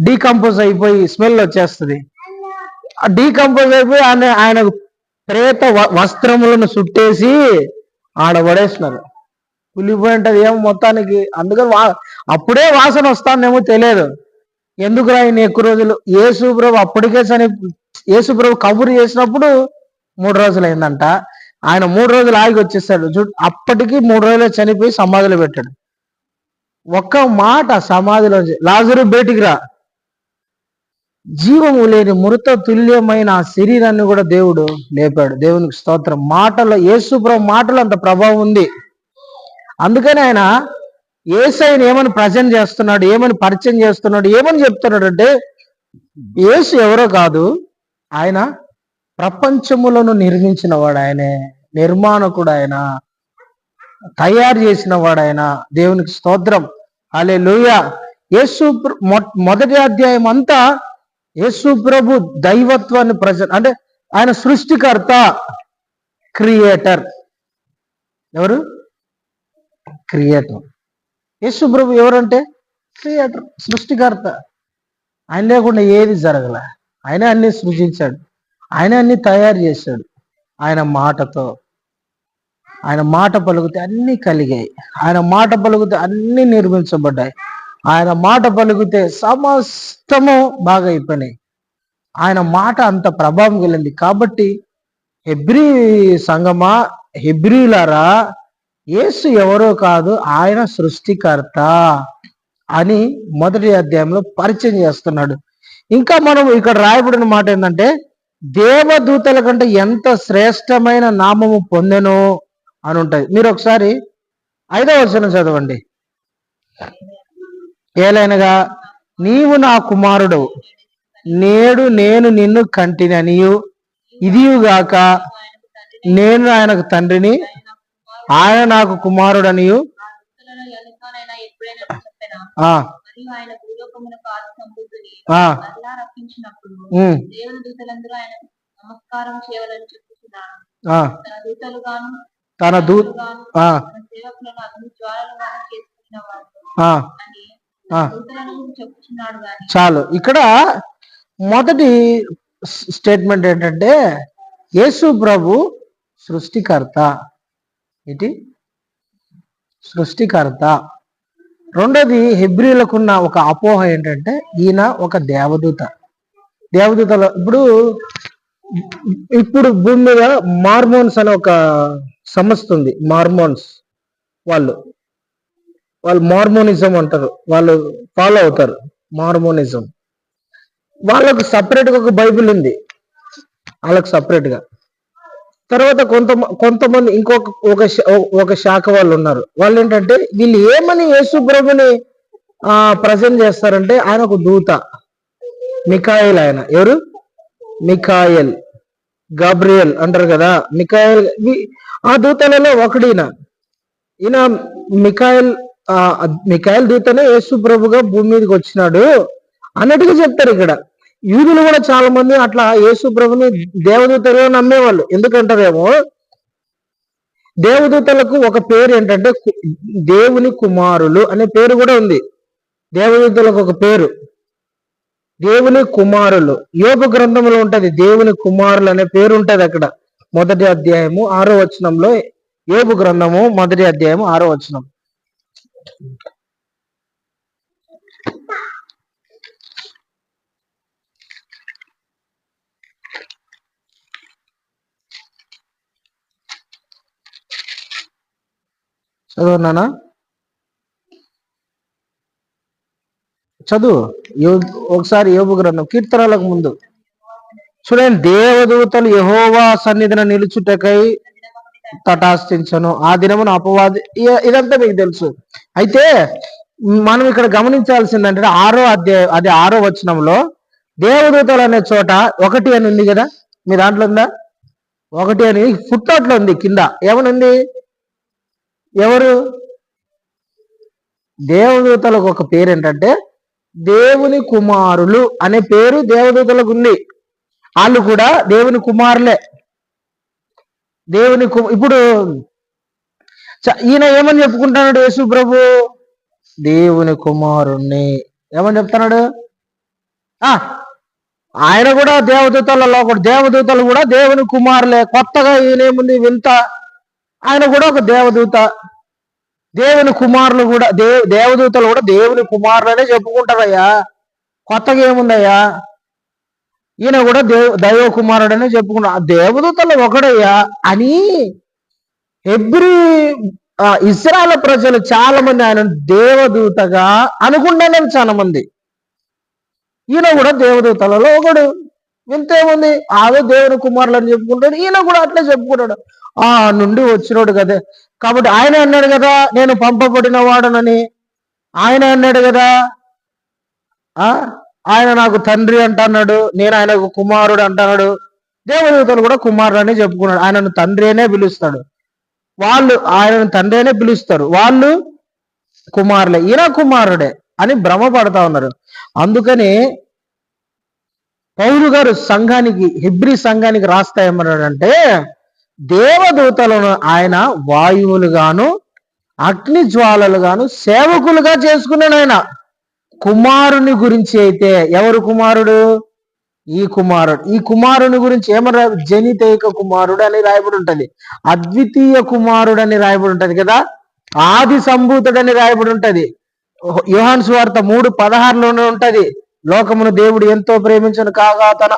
డీకంపోజ్ అయిపోయి స్మెల్ వచ్చేస్తుంది. డీకంపోజ్ అయిపోయి ఆయన ప్రేత వస్త్రములను చుట్టేసి ఆడ పడేస్తున్నారు. కుళ్ళిపోయి ఉంటది ఏమో మొత్తానికి. అందుకని అప్పుడే వాసన వస్తానేమో తెలియదు. ఎందుకు ఆయన ఎక్కువ రోజులు యేసుప్రభు అప్పటికే యేసుప్రభు కబురు చేసినప్పుడు 3 రోజులు అయిందంట. ఆయన 3 రోజులు ఆగి వచ్చేసాడు. అప్పటికి 3 రోజులు చనిపోయి సమాధిలో పెట్టాడు. ఒక్క మాట సమాధిలో, లాజరు బయటికి రా. జీవము లేని మృత తుల్యమైన ఆ శరీరాన్ని కూడా దేవుడు లేపాడు. దేవునికి స్తోత్రం. మాటలో యేసుప్రభు మాటలో అంత ప్రభావం ఉంది. అందుకని ఆయన యేసయ్యని ఏమని ప్రజెంట్ చేస్తున్నాడు, ఏమని పరిచయం చేస్తున్నాడు, ఏమని చెప్తున్నాడు అంటే, యేసు ఎవరో కాదు, ఆయన ప్రపంచములను నిర్మించిన వాడు ఆయనే, నిర్మాణకుడు ఆయన, తయారు చేసిన వాడు ఆయన. దేవునికి స్తోత్రం. హల్లెలూయా. యేసు మొదటి అధ్యాయం అంతా యేసు ప్రభు దైవత్వాన్ని అంటే ఆయన సృష్టికర్త, క్రియేటర్. ఎవరు? క్రియేటర్. యేసు ప్రభు ఎవరంటే క్రియేటర్, సృష్టికర్త. ఆయన లేకుండా ఏది జరగల. ఆయన అన్ని సృజించాడు, ఆయన అన్ని తయారు చేశాడు. ఆయన మాటతో, ఆయన మాట పలుకుతే అన్ని కలిగాయి. ఆయన మాట పలుకుతే అన్ని నిర్మించబడ్డాయి. ఆయన మాట పలుకుతే సమస్తము బాగా అయిపోయినాయి. ఆయన మాట అంత ప్రభావం కలిగింది. కాబట్టి హెబ్రీ సంగమా, హెబ్రీలారా, యేసు ఎవరో కాదు, ఆయన సృష్టికర్త అని మొదటి అధ్యాయంలో పరిచయం చేస్తున్నాడు. ఇంకా మనం ఇక్కడ రాయబడిన మాట ఏంటంటే, దేవదూతల కంటే ఎంత శ్రేష్టమైన నామము పొందెను అని ఉంటుంది. మీరు ఒకసారి 5వ వచనం చదవండి. ఏలైనగా నీవు నా కుమారుడు, నేడు నేను నిన్ను కంటిననియు, ఇదియుగాక నేను ఆయనకు తండ్రిని, ఆయన నాకు కుమారుడనియు. తన చాలు. ఇక్కడ మొదటి స్టేట్మెంట్ ఏంటంటే, యేసు ప్రభు సృష్టికర్త. ఇది సృష్టికర్త. రెండోది, హెబ్రీలకున్న ఒక అపోహ ఏంటంటే, ఈయన ఒక దేవదూత. దేవదూతలో ఇప్పుడు భూమి మీద మార్మోన్స్ అనే ఒక సంస్థ ఉంది. మార్మోన్స్ వాళ్ళు మార్మోనిజం అంటారు, వాళ్ళు ఫాలో అవుతారు మార్మోనిజం. వాళ్ళకు సపరేట్గా ఒక బైబిల్ ఉంది. వాళ్ళకి సపరేట్గా. తర్వాత కొంతమంది ఒక శాఖ వాళ్ళు ఉన్నారు. వాళ్ళు ఏంటంటే వీళ్ళు ఏమని యేసు ప్రభుని ప్రజెంట్ చేస్తారంటే ఆయన ఒక దూత, మికాయల్. ఆయన ఎవరు? మికాయల్, గాబ్రియల్ అంటారు కదా, మికాయల్. ఆ దూతలలో ఒకడిన ఈయన మికాయల్. మికాయల్ దూతనే యేసు ప్రభుగా భూమి మీదకి వచ్చినాడు అన్నట్టుగా చెప్తారు ఇక్కడ. యూదులు కూడా చాలా మంది అట్లా యేసు ప్రభుని దేవదూతలుగా నమ్మేవాళ్ళు. ఎందుకంటారేమో దేవదూతలకు ఒక పేరు ఏంటంటే దేవుని కుమారులు అనే పేరు కూడా ఉంది. దేవదూతలకు ఒక పేరు దేవుని కుమారులు. యోగ గ్రంథంలో ఉంటది దేవుని కుమారులు అనే పేరు ఉంటది అక్కడ. 1వ అధ్యాయము 6వ వచనంలో, యోబు గ్రంథము 1వ అధ్యాయము 6వ వచనం. చదువున్నానా? చదువు ఒకసారి యోబు గ్రంథం, కీర్తనలకు ముందు చూడండి. దేవదూతలు యెహోవా సన్నిధిన నిలుచుటకై తటాస్తించను, ఆ దినమున అపవాది. ఇదంతా మీకు తెలుసు. అయితే మనం ఇక్కడ గమనించాల్సిందంటే 6వ అధ్యాయం, అది 6వ వచనంలో దేవదూతలు అనే చోట 1 అని ఉంది కదా, మీ దాంట్లో ఉందా? 1 అని ఫుట్నోట్లో ఉంది, కింద ఏమనుంది? ఎవరు? దేవదూతలకు ఒక పేరు ఏంటంటే దేవుని కుమారులు అనే పేరు దేవదూతలకు ఉంది. వాళ్ళు కూడా దేవుని కుమారులే. ఇప్పుడు ఈయన ఏమని చెప్పుకుంటున్నాడు? యేసు ప్రభు దేవుని కుమారుణ్ణి ఏమని చెప్తున్నాడు? ఆయన కూడా దేవదూతలలో కూడా, దేవదూతలు కూడా దేవుని కుమారులే. కొత్తగా ఈయనేముంది వింత? ఆయన కూడా ఒక దేవదూత. దేవుని కుమారులు కూడా, దేవదూతలు కూడా దేవుని కుమారులనే చెప్పుకుంటారయ్యా. కొత్తగా ఏముందయ్యా? ఈయన కూడా దైవ కుమారుడనే చెప్పుకుంటా. దేవదూతలు ఒకడయ్యా అని ఇశ్రాయేలు ప్రజలు చాలా మంది ఆయన దేవదూతగా అనుకుంటారు. చాలా మంది ఈయన కూడా దేవదూతలలో ఒకడు. ఇంతేముంది, ఆవే దేవుని కుమారులు అని చెప్పుకుంటాడు. ఈయన కూడా అట్లే చెప్పుకుంటాడు. నుండి వచ్చినోడు కదా. కాబట్టి ఆయన అన్నాడు కదా, నేను పంపబడిన వాడనని. ఆయన అన్నాడు కదా, ఆయన నాకు తండ్రి అంటున్నాడు, నేను ఆయనకు కుమారుడు అంటున్నాడు. దేవదూతలు కూడా కుమారుడు అని చెప్పుకున్నాడు. ఆయనను తండ్రి అనే పిలుస్తాడు. వాళ్ళు ఆయనను తండ్రి అనే పిలుస్తారు. వాళ్ళు కుమారులే, ఈయన కుమారుడే అని భ్రమపడతా ఉన్నారు. అందుకని పౌలు గారు సంఘానికి, హెబ్రీ సంఘానికి రాస్తా ఏమన్నాడంటే, దేవదూతలను ఆయన వాయువులుగాను అగ్ని జ్వాలలుగాను సేవకులుగా చేసుకున్నాడు. ఆయన కుమారుని గురించి అయితే, ఎవరు కుమారుడు? ఈ కుమారుడు. ఈ కుమారుని గురించి ఏమన్నా జనితైక కుమారుడు అని రాయబడి ఉంటది, అద్వితీయ కుమారుడు అని రాయబడి ఉంటది కదా, ఆది సంభూతుడని రాయబడి ఉంటది. యోహాను సువార్త 3:16లోనే ఉంటది, లోకమును దేవుడు ఎంతో ప్రేమించను కాగా తన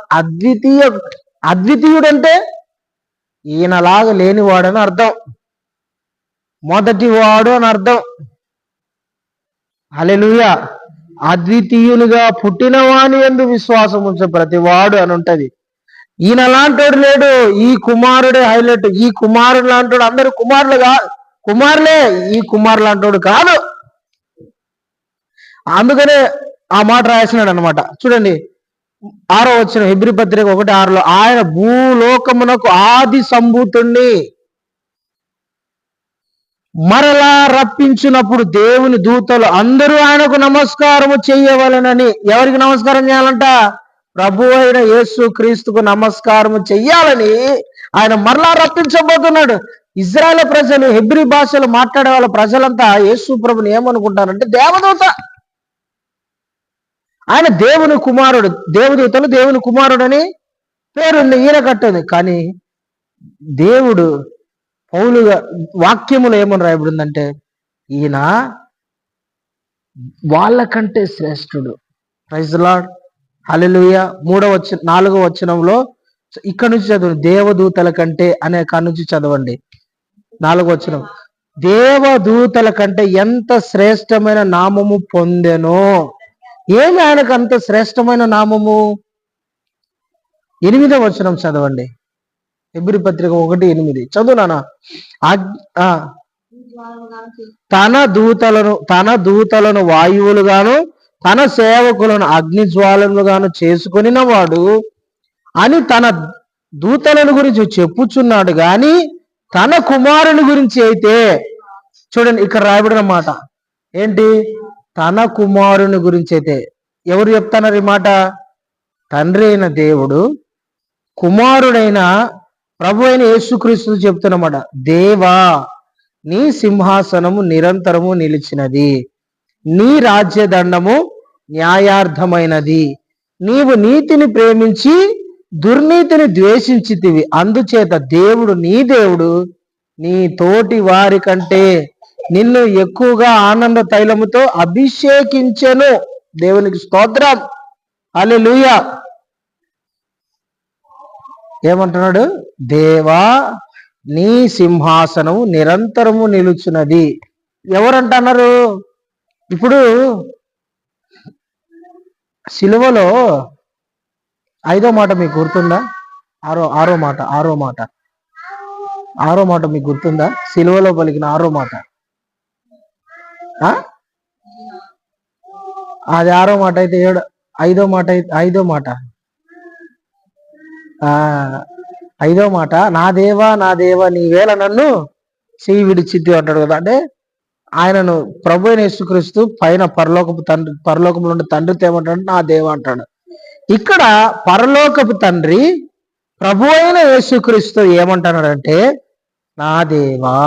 అద్వితీయుడంటే ఈయనలాగా లేనివాడు అని అర్థం, మొదటివాడు అని అర్థం. హల్లెలూయా. అద్వితీయులుగా పుట్టిన వాని యందు విశ్వాసం ఉంచే ప్రతివాడు అని ఉంటది. ఈయన లాంటోడు లేడు, ఈ కుమారుడే హైలైట్. ఈ కుమారుడు లాంటోడు, అందరూ కుమారులే, ఈ కుమారుడు లాంటోడు కాదు. అందుకనే ఆ మాట రాసినాడు అనమాట. చూడండి 6వ వచనం, హెబ్రీ పత్రిక 1:6లో, ఆయన భూలోకమునకు ఆది సంభూతుణ్ణి మరలా రప్పించినప్పుడు దేవుని దూతలు అందరూ ఆయనకు నమస్కారము చెయ్యవలెనని. ఎవరికి నమస్కారం చేయాలంట? ప్రభు అయిన యేసు క్రీస్తుకు నమస్కారము చెయ్యాలని ఆయన మరలా రప్పించబోతున్నాడు. ఇజ్రాయేల్ ప్రజలు, హెబ్రీ భాషలు మాట్లాడే వాళ్ళ ప్రజలంతా యేసు ప్రభుని ఏమనుకుంటారంటే దేవదూత. ఆయన దేవుని కుమారుడు. దేవదూతలు దేవుని కుమారుడు అని పేరుంది, ఈయన కట్టదు. కానీ దేవుడు పౌలుగా వాక్యములు ఏమని రాయబడిందంటే, ఈయన వాళ్ళకంటే శ్రేష్ఠుడు. Praise the lord. హల్లెలూయా. 4వ వచనంలో ఇక్కడ నుంచి చదవండి, దేవదూతల కంటే అనే కాడ నుంచి చదవండి. 4వ వచనం, దేవదూతల కంటే ఎంత శ్రేష్టమైన నామము పొందెనో. ఏమి ఆయనకు అంత శ్రేష్టమైన నామము? 8వ వచనం చదవండి. హెబ్రీ పత్రిక 1:8 చదువు నాన్న. తన దూతలను వాయువులుగాను తన సేవకులను అగ్ని జ్వాలలుగాను చేసుకొనిన వాడు అని తన దూతలను గురించి చెప్పుచున్నాడు గాని తన కుమారుని గురించి అయితే, చూడండి ఇక్కడ రాయబడిన మాట ఏంటి, తన కుమారుని గురించి అయితే. ఎవరు చెప్తున్నారు ఈ మాట? తండ్రి అయిన దేవుడు కుమారుడైన ప్రభు అయిన యేసుక్రీస్తు చెప్తున్నమాట. దేవా, నీ సింహాసనము నిరంతరము నిలిచినది, నీ రాజ్యదండము న్యాయార్థమైనది, నీవు నీతిని ప్రేమించి దుర్నీతిని ద్వేషించితివి, అందుచేత దేవుడు నీ తోటి వారి కంటే నిన్ను ఎక్కువగా ఆనంద తైలముతో అభిషేకించెను. దేవునికి స్తోత్రం, హల్లెలూయా. ఏమంటున్నాడు? దేవా, నీ సింహాసనము నిరంతరము నిలుచున్నది. ఎవరంటున్నారు? ఇప్పుడు సిలువలో 5వ మాట మీకు గుర్తుందా? ఆరో మాట మీకు గుర్తుందా? సిలువలో పలికిన 6వ మాట. అది 6వ మాట అయితే 5వ మాట అయితే 5వ మాట 5వ మాట, నా దేవా నా దేవా నీవేళ నన్ను చెయ్యి విడిచిద్ది అంటాడు కదా. అంటే ఆయనను ప్రభు అయిన యేసుక్రీస్తు పైన పరలోకపు నుండి తండ్రితో ఏమంటాడు? నా దేవా అంటాడు. ఇక్కడ పరలోకపు తండ్రి ప్రభు అయిన యేసుక్రీస్తు ఏమంటున్నాడంటే, నా దేవా,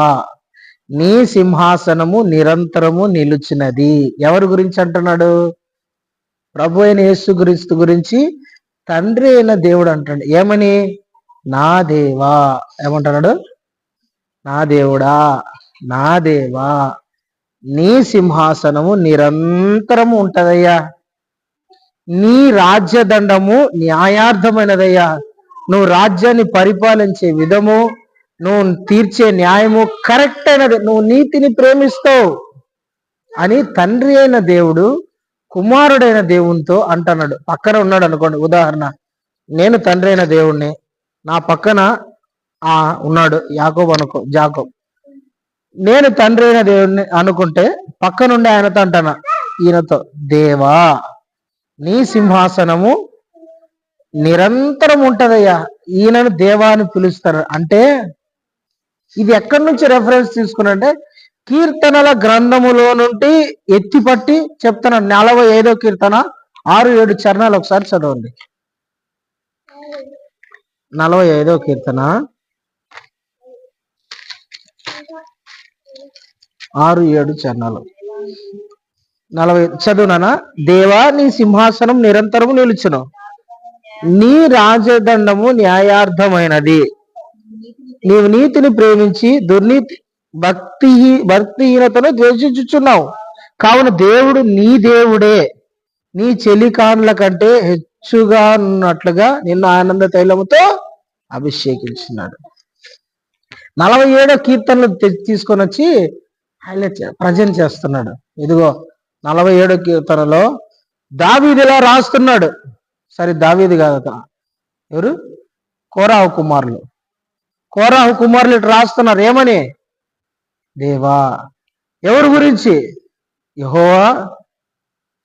నీ సింహాసనము నిరంతరము నిలుచున్నది. ఎవరి గురించి అంటున్నాడు? ప్రభు అయిన యేసుక్రీస్తు గురించి తండ్రి అయిన దేవుడు అంటాడు. ఏమని? నా దేవా. ఏమంటున్నాడు? నా దేవుడా, నా దేవా, నీ సింహాసనము నిరంతరము ఉంటదయ్యా, నీ రాజ్యదండము న్యాయార్థమైనదయ్యా, నువ్వు రాజ్యాన్ని పరిపాలించే విధము, నువ్వు తీర్చే న్యాయము కరెక్ట్ అయినది, నువ్వు నీతిని ప్రేమిస్తావు అని తండ్రి అయిన దేవుడు కుమారుడైన దేవునితో అంటున్నాడు. పక్కన ఉన్నాడు అనుకోండి, ఉదాహరణ, నేను తండ్రి అయిన దేవుణ్ణి, నా పక్కన ఉన్నాడు జాకోబ్. నేను తండ్రి అయిన దేవుడిని అనుకుంటే పక్కనుండి ఆయనతో అంటాను, ఈయనతో, దేవా, నీ సింహాసనము నిరంతరం ఉంటదయ్యా. ఈయనను దేవా అని పిలుస్తారు. అంటే ఇది ఎక్కడి నుంచి రెఫరెన్స్ తీసుకున్నంటే కీర్తనల గ్రంథములో నుండి ఎత్తిపట్టి చెప్తున్నాను. 45వ కీర్తన 6-7 చరణాలు ఒకసారి చదవండి. 45వ కీర్తన 6-7 చరణాలు. 40 చదువునా. దేవా, నీ సింహాసనం నిరంతరము నిలుచును, నీ రాజదండము న్యాయార్థమైనది, నీవు నీతిని ప్రేమించి భక్తిహీనతను ద్వేషించుచున్నావు. కావున దేవుడు నీ దేవుడే నీ చెలికాన్ల కంటే హెచ్చుగా ఉన్నట్లుగా నిన్ను ఆనంద తైలముతో అభిషేకించినాడు. 47వ కీర్తనలు తీసుకొని వచ్చి హైలైట్ ప్రజెంట్ చేస్తున్నాడు. ఇదిగో 47వ కీర్తనలో దావీదు ఇలా రాస్తున్నాడు. సరే, దావీదు కాదు, ఎవరు? కోరాహు కుమారులు ఇటు రాస్తున్నారు. ఏమని? దేవా. ఎవరి గురించి? యెహోవా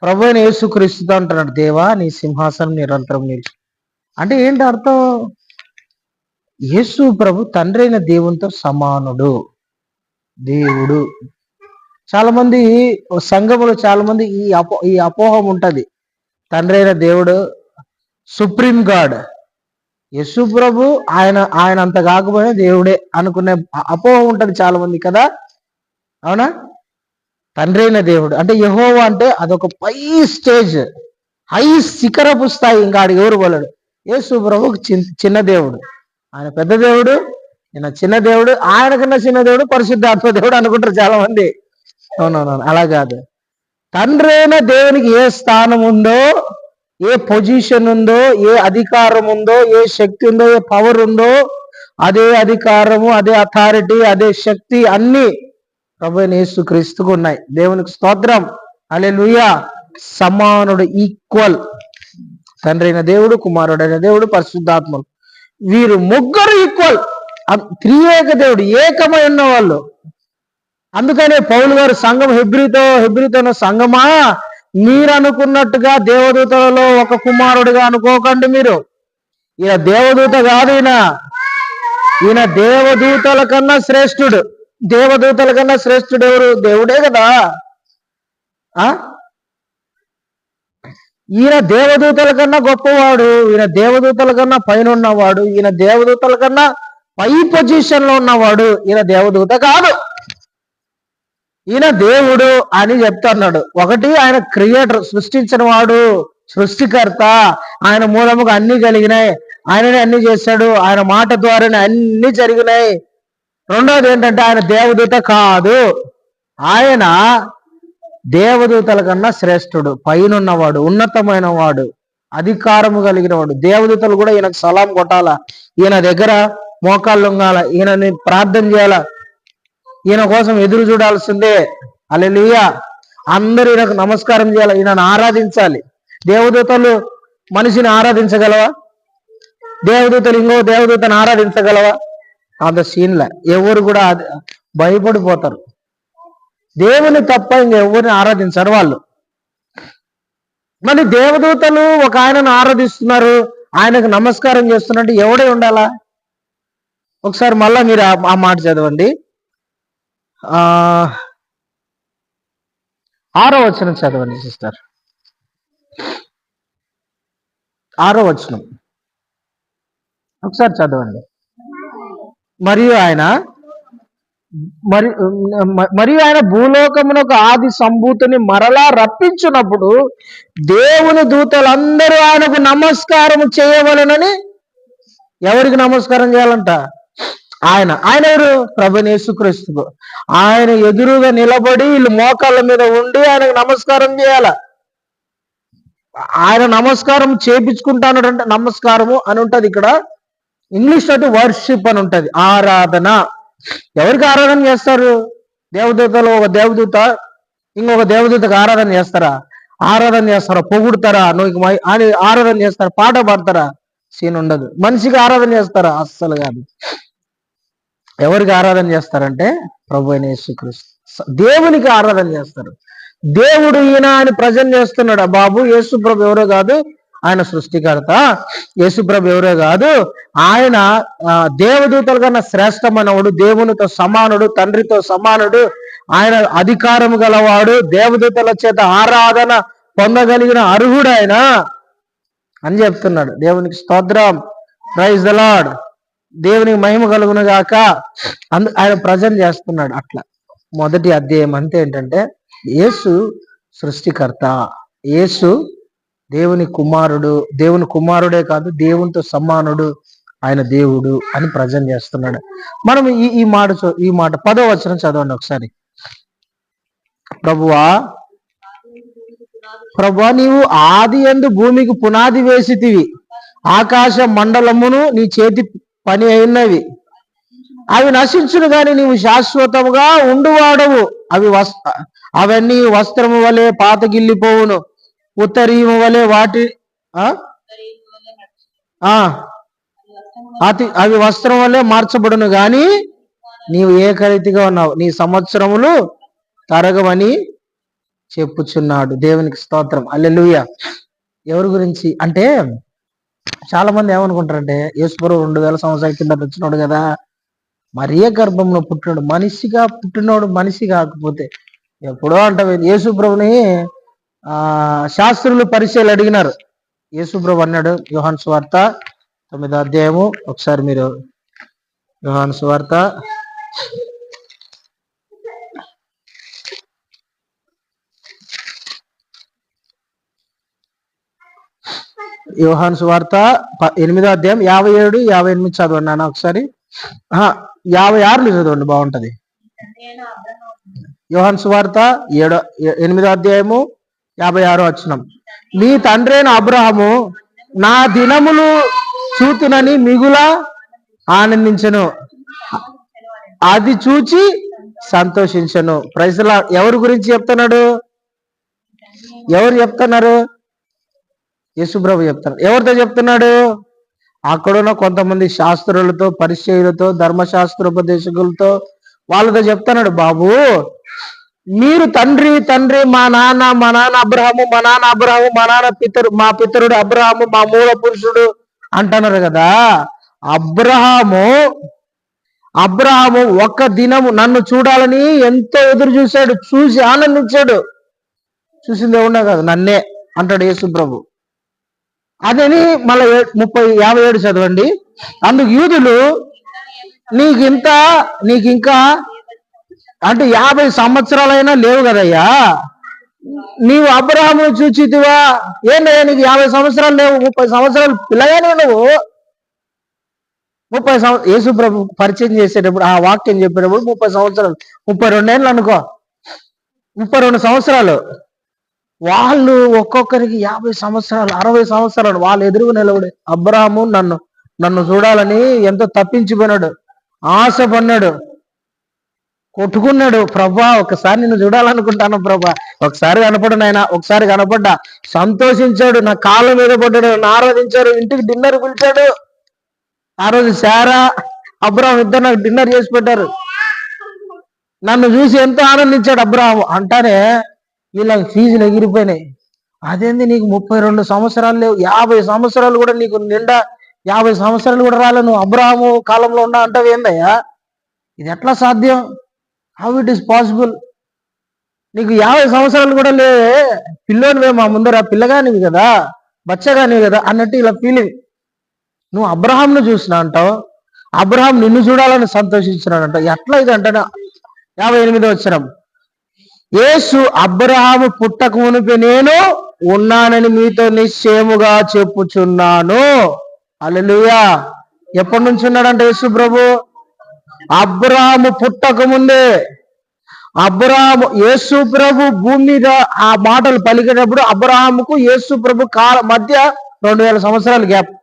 ప్రభు అయిన యేసుక్రీస్తుతో అంటున్నాడు, దేవా, నీ సింహాసనం నిరంతరం నిలిచి. అంటే ఏంటి అర్థం? యేసు ప్రభు తండ్రి అయిన దేవునితో సమానుడు, దేవుడు. చాలా మంది సంఘములో చాలా మంది ఈ అపోహం ఉంటది. తండ్రి అయిన దేవుడు సుప్రీం గాడ్, యేసు ప్రభు ఆయన అంత కాకపోయినా దేవుడే అనుకునే అపోహం ఉంటది చాలా మంది కదా, అవునా? తండ్రి అయిన దేవుడు అంటే యెహోవా అంటే అదొక పై స్టేజ్, హై శిఖరపు స్థాయి. ఇంకా ఆడికి ఎవరు పోలేడు. యేసు ప్రభు చిన్న దేవుడు, ఆయన పెద్ద దేవుడు, ఈయన చిన్న దేవుడు. ఆయనకన్నా చిన్న దేవుడు పరిశుద్ధాత్మ దేవుడు అనుకుంటారు చాలా మంది. అవునవును, అలా కాదు. తండ్రి అయిన దేవునికి ఏ స్థానం ఉందో, ఏ పొజిషన్ ఉందో, ఏ అధికారం ఉందో, ఏ శక్తి ఉందో, ఏ పవర్ ఉందో, అదే అధికారము, అదే అథారిటీ, అదే శక్తి అన్ని ప్రభువైన యేసుక్రీస్తుకు ఉన్నాయి. దేవునికి స్తోత్రం, హల్లెలూయా. సమానుడు, ఈక్వల్. తండ్రి అయిన దేవుడు, కుమారుడైన దేవుడు, పరిశుద్ధాత్మలు, వీరు ముగ్గురు ఈక్వల్. త్రియేక దేవుడు, ఏకమై ఉన్న వాళ్ళు. అందుకనే పౌలు గారు సంఘం హెబ్రీతో సంఘమా, మీరు అనుకున్నట్టుగా దేవదూతలలో ఒక కుమారుడిగా అనుకోకండి. మీరు ఈయన దేవదూత కాదు, ఈయన దేవదూతల కన్నా శ్రేష్ఠుడు. దేవదూతల కన్నా శ్రేష్ఠుడు ఎవరు? దేవుడే కదా. ఈయన దేవదూతల కన్నా గొప్పవాడు, ఈయన దేవదూతల కన్నా పైన ఉన్నవాడు, ఈయన దేవదూతల కన్నా పై పొజిషన్ లో ఉన్నవాడు. ఈయన దేవదూత కాదు, ఈయన దేవుడు అని చెప్తున్నాడు. ఒకటి, ఆయన క్రియేటర్, సృష్టించిన వాడు, సృష్టికర్త. ఆయన మూలముగా అన్ని కలిగినాయి, ఆయననే అన్ని చేశాడు, ఆయన మాట ద్వారానే అన్ని జరిగినాయి. రెండవది ఏంటంటే ఆయన దేవదూత కాదు, ఆయన దేవదూతల కన్నా శ్రేష్ఠుడు, పైనున్నవాడు, ఉన్నతమైన వాడు, అధికారము కలిగిన వాడు. దేవదూతలు కూడా ఈయనకు సలాం కొట్టాలా, ఈయన దగ్గర మోకాళ్ళు ఉంగాల, ఈయనని ప్రార్థన చేయాల, ఈయన కోసం ఎదురు చూడాల్సిందే. హల్లెలూయా. అందరూ ఈయనకు నమస్కారం చేయాలి, ఈయనను ఆరాధించాలి. దేవదూతలు మనిషిని ఆరాధించగలవా? దేవదూతలు ఇంకో దేవదూతను ఆరాధించగలవా? అంత సీన్ల ఎవరు కూడా భయపడిపోతారు. దేవుని తప్ప ఇంకెవరిని ఆరాధించారు వాళ్ళు. మరి దేవదూతలు ఒక ఆయనను ఆరాధిస్తున్నారు, ఆయనకు నమస్కారం చేస్తున్నట్టు ఎవడే ఉండాలా? ఒకసారి మళ్ళా మీరు ఆ మాట చదవండి. 6వ వచనం చదవండి సిస్టర్. 6వ వచనం ఒకసారి చదవండి. మరియు ఆయన భూలోకమునకు ఆది సంభూతిని మరలా రప్పించినప్పుడు దేవుని దూతలందరూ ఆయనకు నమస్కారం చేయవలెనని. ఎవరికి నమస్కారం చేయాలంట? ఆయన ఎవరు? ప్రభువైన యేసుక్రీస్తుకు. ఆయన ఎదురుగా నిలబడి వీళ్ళు మోకాళ్ళ మీద ఉండి ఆయనకు నమస్కారం చేయాల. ఆయన నమస్కారం చేపించుకుంటానంటే నమస్కారము అని ఉంటది. ఇక్కడ ఇంగ్లీష్ తోటి వర్షిప్ అని ఉంటది, ఆరాధన. ఎవరికి ఆరాధన చేస్తారు? దేవదూతలు ఒక దేవదూత ఇంకొక దేవదూతకు ఆరాధన చేస్తారా? ఆరాధన చేస్తారా? పొగుడుతారా? నువ్వు అని ఆరాధన చేస్తారా? పాట పాడతారా? సీన్ ఉండదు. మనిషికి ఆరాధన చేస్తారా? అస్సలు కాదు. ఎవరికి ఆరాధన చేస్తారంటే ప్రభువైన యేసుక్రీస్తు, దేవునికి ఆరాధన చేస్తారు. దేవుడు ఈయన అని ప్రజెంట్ చేస్తున్నాడు. బాబు, యేసుప్రభు ఎవరో కాదు, ఆయన సృష్టికర్త. యేసుప్రభు ఎవరో కాదు, ఆయన దేవదూతల కన్నా శ్రేష్టమైనవాడు, దేవునితో సమానుడు, తండ్రితో సమానుడు, ఆయన అధికారం గలవాడు, దేవదూతల చేత ఆరాధన పొందగలిగిన అర్హుడు ఆయన అని చెప్తున్నాడు. దేవునికి స్తోత్రం, ప్రైజ్ ద లార్డ్. దేవునికి మహిమ కలుగును గాక. ఆయన ప్రజెంట్ చేస్తున్నాడు. అట్లా మొదటి అధ్యాయం అంతే. ఏంటంటే యేసు సృష్టికర్త, యేసు దేవుని కుమారుడు, దేవుని కుమారుడే కాదు దేవునితో సమానుడు, ఆయన దేవుడు అని ప్రజెంట్ చేస్తున్నాడు. మనం ఈ మాట 10వ వచనం చదవండి ఒకసారి. ప్రభువా నీవు ఆది యందు భూమికి పునాది వేసితివి, ఆకాశ మండలమును నీ చేతి పని అయినవి. అవి నశించును గాని నీవు శాశ్వతముగా ఉండువాడవు. అవన్నీ వస్త్రము వలె పాతగిల్లిపోవును, ఉత్తరీయము వలె వాటి అవి వస్త్రం వల్లే మార్చబడును గాని నీవు ఏకరీతిగా ఉన్నావు, నీ సంవత్సరములు తరగవని చెప్పుచున్నాడు. దేవునికి స్తోత్రం, హల్లెలూయా. ఎవరి గురించి అంటే చాలా మంది ఏమనుకుంటారంటే యేసుప్రభు 2000 సంవత్సరాల కింద వచ్చినాడు కదా, మరియ గర్భంలో పుట్టినాడు, మనిషిగా పుట్టినోడు మనిషి కాకపోతే ఎప్పుడో అంటావు. యేసుప్రభుని శాస్త్రులు పరిచయాలు అడిగినారు. యేసుప్రభు అన్నాడు, యోహాను సువార్త 9వ అధ్యాయము, ఒకసారి మీరు యోహాను సువార్త 8వ అధ్యాయం 57, 58 చదవండి నాన్న ఒకసారి. 56 చదవండి, బాగుంటది. యోహాను సువార్త 8వ అధ్యాయము 56వ వచనం. మీ తండ్రి అయిన అబ్రహాము నా దినములు చూతునని మిగుల ఆనందించను, అది చూచి సంతోషించను. Praise lord. ఎవరి గురించి చెప్తున్నాడు? ఎవరు చెప్తున్నారు? యేసుప్రభు చెప్తాడు. ఎవరితో చెప్తున్నాడు? అక్కడున్న కొంతమంది శాస్త్రులతో, పరిచయులతో, ధర్మశాస్త్రోపదేశకులతో వాళ్ళతో చెప్తున్నాడు, బాబు మీరు తండ్రి తండ్రి మా నాన్న అబ్రహాము, మా నాన్న మా పితరుడు అబ్రహాము, మా మూల పురుషుడు అంటున్నారు కదా. అబ్రహాము ఒక్క దినము నన్ను చూడాలని ఎంతో ఎదురు చూశాడు, చూసి ఆనందించాడు. చూసింది ఎవరున్నా కాదు, నన్నే అంటాడు యేసు ప్రభు. అదని మళ్ళీ 57 చదవండి. అందుకు యూదులు నీకింకా అంటే 50 సంవత్సరాలైనా లేవు కదయ్యా, నీవు అబ్రహాము చూచితివా? ఏంటయ్యా నీకు 50 సంవత్సరాలు లేవు, 30 సంవత్సరాలు పిల్లగానే నువ్వు. 30 సంవత్సరాలు యేసు ప్రభు పరిచయం చేసేటప్పుడు ఆ వాక్యం చెప్పేటప్పుడు 30 సంవత్సరాలు, 32 ఏళ్ళు అనుకో, 32 సంవత్సరాలు. వాళ్ళు ఒక్కొక్కరికి 50 సంవత్సరాలు, 60 సంవత్సరాలు వాళ్ళు ఎదురుగా నిలబడి అబ్రహాము నన్ను చూడాలని ఎంతో తప్పించిపోయినాడు, ఆశపడినాడు, కొట్టుకున్నాడు. ప్రభా ఒకసారి నిన్ను చూడాలనుకుంటాను ప్రభా, ఒకసారి కనపడు నాయన, ఒకసారి కనపడ్డా. సంతోషించాడు, నా కాళ్ళ మీద పడ్డాడు, నన్ను ఆరాధించాడు, ఇంటికి డిన్నర్ పిలిచాడు. ఆ రోజు శారా అబ్రహాం ఇద్దరు నాకు డిన్నర్ చేసి పెట్టారు. నన్ను చూసి ఎంతో ఆనందించాడు అబ్రహాము. అంటానే వీళ్ళకి ఫీజులు ఎగిరిపోయినాయి. అదేంది నీకు 32 సంవత్సరాలు లేవు, 50 సంవత్సరాలు కూడా నీకు నిండా 50 సంవత్సరాలు కూడా రాలే, నువ్వు అబ్రహాము కాలంలో ఉన్నా అంటావు ఏందయ్యా? ఇది ఎట్లా సాధ్యం? How it is possible? నీకు 50 సంవత్సరాలు కూడా లే, పిల్లోనివే మా ముందర, పిల్లగానివి కదా, బచ్చగానివి కదా అన్నట్టు ఇలా ఫీలింగ్. నువ్వు అబ్రహాంను చూసినా అంటావు, అబ్రహాం నిన్ను చూడాలని సంతోషించినాడు అంటావు. ఎట్లా ఇది అంటే 58 వచనం, యేసు అబ్రహాము పుట్టక మునిపే నేను ఉన్నానని మీతో నిశ్చయముగా చెప్పుచున్నాను. హల్లెలూయా. ఎప్పటి నుంచి ఉన్నాడంటే యేసు ప్రభు? అబ్రహాము పుట్టక ముందే. యేసు ప్రభు భూమి మీద ఆ మాటలు పలికేటప్పుడు అబ్రహాముకు యేసు ప్రభు మధ్య 2000 సంవత్సరాలు గ్యాప్.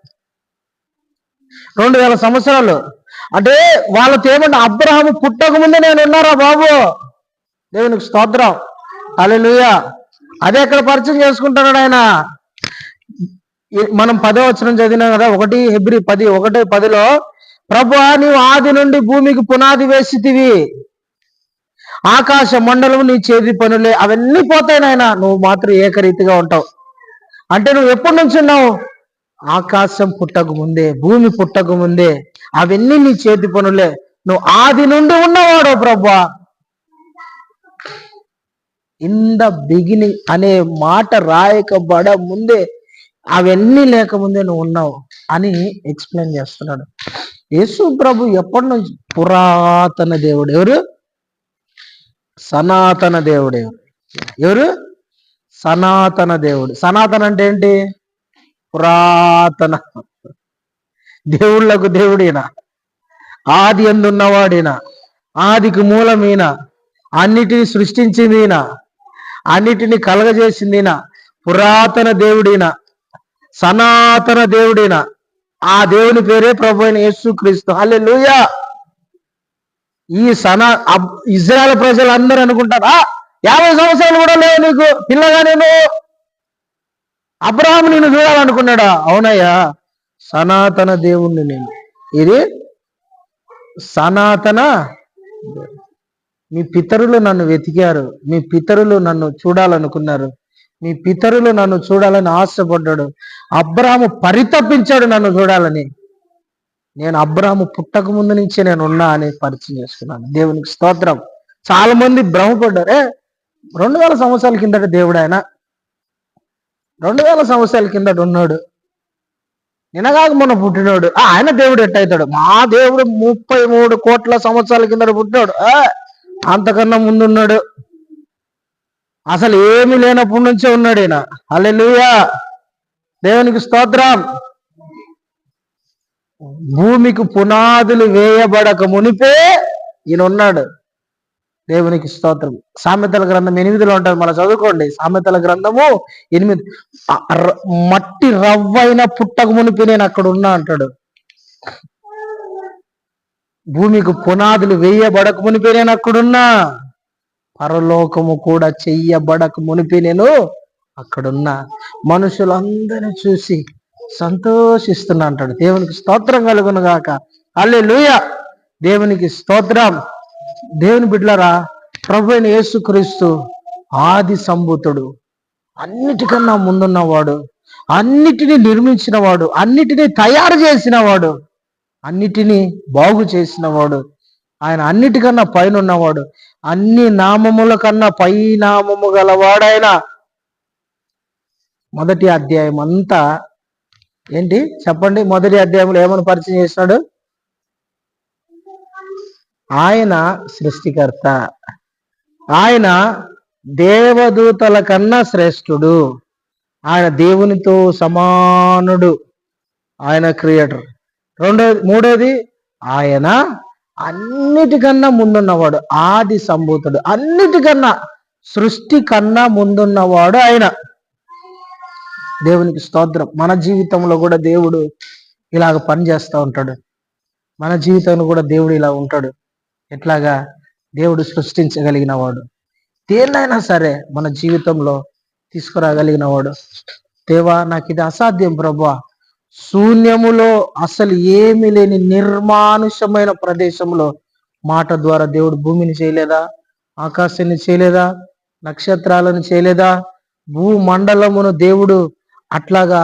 2000 సంవత్సరాలు అంటే వాళ్ళతో ఏమంటే అబ్రహాము పుట్టక ముందే నేను ఉన్నారా బాబు. దేవునికి స్తోత్రం, హల్లెలూయా. అదే ఇక్కడ పరిచయం చేసుకుంటున్నాడు ఆయన. మనం 10వ వచనం చదివినాం కదా, 1 హెబ్రీ 10:1-10లో, ప్రభువా నీవు ఆది నుండి భూమికి పునాది వేసితివి, ఆకాశ మండలం నీ చేతి పనులే, అవన్నీ పోతాయి నాయన, నువ్వు మాత్రం ఏకరీతిగా ఉంటావు. అంటే నువ్వు ఎప్పటి నుంచి ఉన్నావు? ఆకాశం పుట్టక ముందే, భూమి పుట్టక ముందే, అవన్నీ నీ చేతి పనులే, నువ్వు ఆది నుండి ఉన్నవాడు ప్రభువా. ఇన్ ద బిగినింగ్ అనే మాట రాయకబడ ముందే, అవన్నీ లేకముందే నువ్వు ఉన్నావు అని ఎక్స్ప్లెయిన్ చేస్తున్నాడు యేసు ప్రభు. ఎప్పటి నుంచి? పురాతన దేవుడు. ఎవరు? సనాతన దేవుడు. ఎవరు? సనాతన దేవుడు. సనాతన అంటే ఏంటి? పురాతన దేవుళ్లకు దేవుడైనా, ఆది అందున్నవాడినా, ఆదికి మూలమైన, అన్నిటిని సృష్టించిందిన, అన్నిటిని కలగజేసిందిన, పురాతన దేవుడిన, సనాతన దేవుడిన, ఆ దేవుని పేరే ప్రభు అయిన యేసుక్రీస్తు. హల్లెలూయా. ఈ ఇజ్రాయెల్ ప్రజలు అందరూ అనుకుంటారా 50 సంవత్సరాలు కూడా లేవు నీకు, పిల్లగా నేను అబ్రహాము నిన్ను చూడాలనుకున్నాడా? అవునయ్యా, సనాతన దేవుణ్ణి నేను. ఇది సనాతన. మీ పితరులు నన్ను వెతికారు, మీ పితరులు నన్ను చూడాలనుకున్నారు, మీ పితరులు నన్ను చూడాలని ఆశపడ్డాడు. అబ్రహాము పరితపించాడు నన్ను చూడాలని. నేను అబ్రహాము పుట్టక ముందు నుంచే నేను ఉన్నా అని పరిచయం చేసుకున్నాను. దేవునికి స్తోత్రం. చాలా మంది భ్రమపడ్డారే, 2000 సంవత్సరాల కిందట దేవుడు ఆయన, 2000 సంవత్సరాల కిందట ఉన్నాడు, నినగాక మొన్న పుట్టినోడు, ఆయన దేవుడు ఎట్టయితాడు? మా దేవుడు 33 కోట్ల సంవత్సరాల కిందట పుట్టినాడు, అంతకన్నా ముందున్నాడు, అసలు ఏమీ లేనప్పటి నుంచే ఉన్నాడు ఈయన. హల్లెలూయా. దేవునికి స్తోత్రం. భూమికి పునాదులు వేయబడక మునిపే ఈయన ఉన్నాడు. దేవునికి స్తోత్రం. సామెతల గ్రంథం 8లో ఉంటుంది, మనం చదువుకోండి. సామెతల గ్రంథము 8, మట్టి రవ్వైన పుట్టక మునిపి నేను అక్కడ ఉన్నా అంటాడు. భూమికి పునాదులు వేయబడక మునిపి నేను అక్కడున్నా, పరలోకము కూడా చెయ్యబడక మునిపి నేను అక్కడున్న మనుషులందరినీ చూసి సంతోషిస్తున్నా అంటాడు. దేవునికి స్తోత్రం కలుగును గాక. హల్లెలూయా. దేవునికి స్తోత్రం. దేవుని బిడ్డలారా, ప్రభు అయిన యేసుక్రీస్తు ఆది సంభూతుడు, అన్నిటికన్నా ముందున్నవాడు, అన్నిటినీ నిర్మించినవాడు, అన్నిటినీ తయారు చేసినవాడు, అన్నిటినీ బాగు చేసినవాడు. ఆయన అన్నిటికన్నా పైన ఉన్నవాడు, అన్ని నామముల కన్నా పై నామము గలవాడాయన. మొదటి అధ్యాయం అంతా ఏంటి చెప్పండి? మొదటి అధ్యాయంలో ఏమని పరిచయం చేస్తాడు? ఆయన సృష్టికర్త, ఆయన దేవదూతల కన్నా శ్రేష్ఠుడు, ఆయన దేవునితో సమానుడు, ఆయన క్రియేటర్. మూడోది, ఆయన అన్నిటికన్నా ముందున్నవాడు, ఆది సంభూతుడు, అన్నిటికన్నా సృష్టి కన్నా ముందున్నవాడు ఆయన. దేవునికి స్తోత్రం. మన జీవితంలో కూడా దేవుడు ఇలాగ పనిచేస్తూ ఉంటాడు. మన జీవితంలో కూడా దేవుడు ఇలా ఉంటాడు. ఎట్లాగా? దేవుడు సృష్టించగలిగిన వాడు, దేన్నైనా సరే మన జీవితంలో తీసుకురాగలిగిన వాడు. దేవా, నాకు ఇది అసాధ్యం ప్రభువా, శూన్యములో అసలు ఏమీ లేని నిర్మానుషమైన ప్రదేశంలో మాట ద్వారా దేవుడు భూమిని చేయలేదా? ఆకాశాన్ని చేయలేదా? నక్షత్రాలను చేయలేదా? భూమండలమును దేవుడు అట్లాగా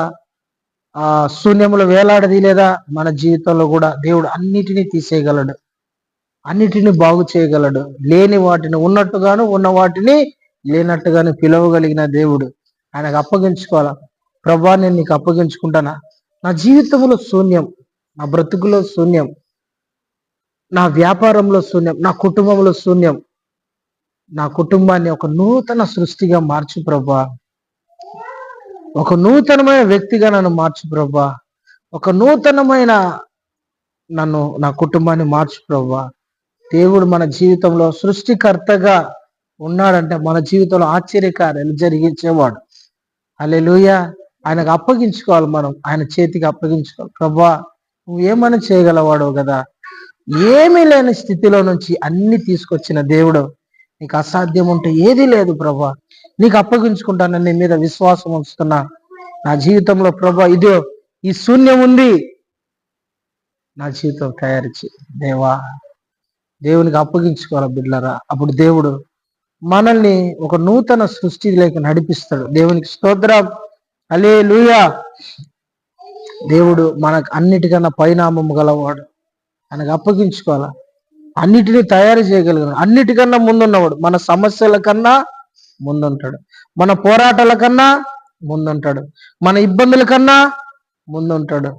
శూన్యములో వేలాడదీయలేదా? మన జీవితంలో కూడా దేవుడు అన్నిటినీ తీసేయగలడు, అన్నిటినీ బాగు చేయగలడు. లేని వాటిని ఉన్నట్టుగాను, ఉన్న వాటిని లేనట్టుగాను పిలవగలిగిన దేవుడు. ఆయనకు అప్పగించుకోవాలా. ప్రభా, నేను నీకు అప్పగించుకుంటానా? నా జీవితంలో శూన్యం, నా బ్రతుకులో శూన్యం, నా వ్యాపారంలో శూన్యం, నా కుటుంబంలో శూన్యం. నా కుటుంబాన్ని ఒక నూతన సృష్టిగా మార్చు ప్రభా, ఒక నూతనమైన వ్యక్తిగా నన్ను మార్చు ప్రభా, ఒక నూతనమైన నా కుటుంబాన్ని మార్చు ప్రభా. దేవుడు మన జీవితంలో సృష్టికర్తగా ఉన్నాడంటే మన జీవితంలో ఆశ్చర్యకార్యాలు జరిగించేవాడు. హల్లెలూయా. ఆయనకు అప్పగించుకోవాలి, మనం ఆయన చేతికి అప్పగించుకోవాలి. ప్రభా, నువ్వేమని చేయగలవాడు కదా. ఏమీ లేని స్థితిలో నుంచి అన్ని తీసుకొచ్చిన దేవుడు, నీకు అసాధ్యం ఉంటే ఏది లేదు ప్రభా. నీకు అప్పగించుకుంటానని నీ మీద విశ్వాసం ఉంచుతున్నా. నా జీవితంలో ప్రభా, ఇదో ఈ శూన్యం ఉంది, నా జీవితం తయారు చేయి దేవా. దేవునికి అప్పగించుకోవాలి బిడ్డలారా. అప్పుడు దేవుడు మనల్ని ఒక నూతన సృష్టిలోకి నడిపిస్తాడు. దేవునికి స్తోత్రం. హల్లెలూయా. దేవుడు మనకు అన్నిటికన్నా పరిణామము గలవాడు. ఆయనకు అప్పగించుకోవాలా. అన్నిటినీ తయారు చేయగలిగిన, అన్నిటికన్నా ముందున్నవాడు. మన సమస్యల కన్నా ముందుంటాడు, మన పోరాటాల కన్నా ముందుంటాడు, మన ఇబ్బందుల కన్నా ముందుంటాడు.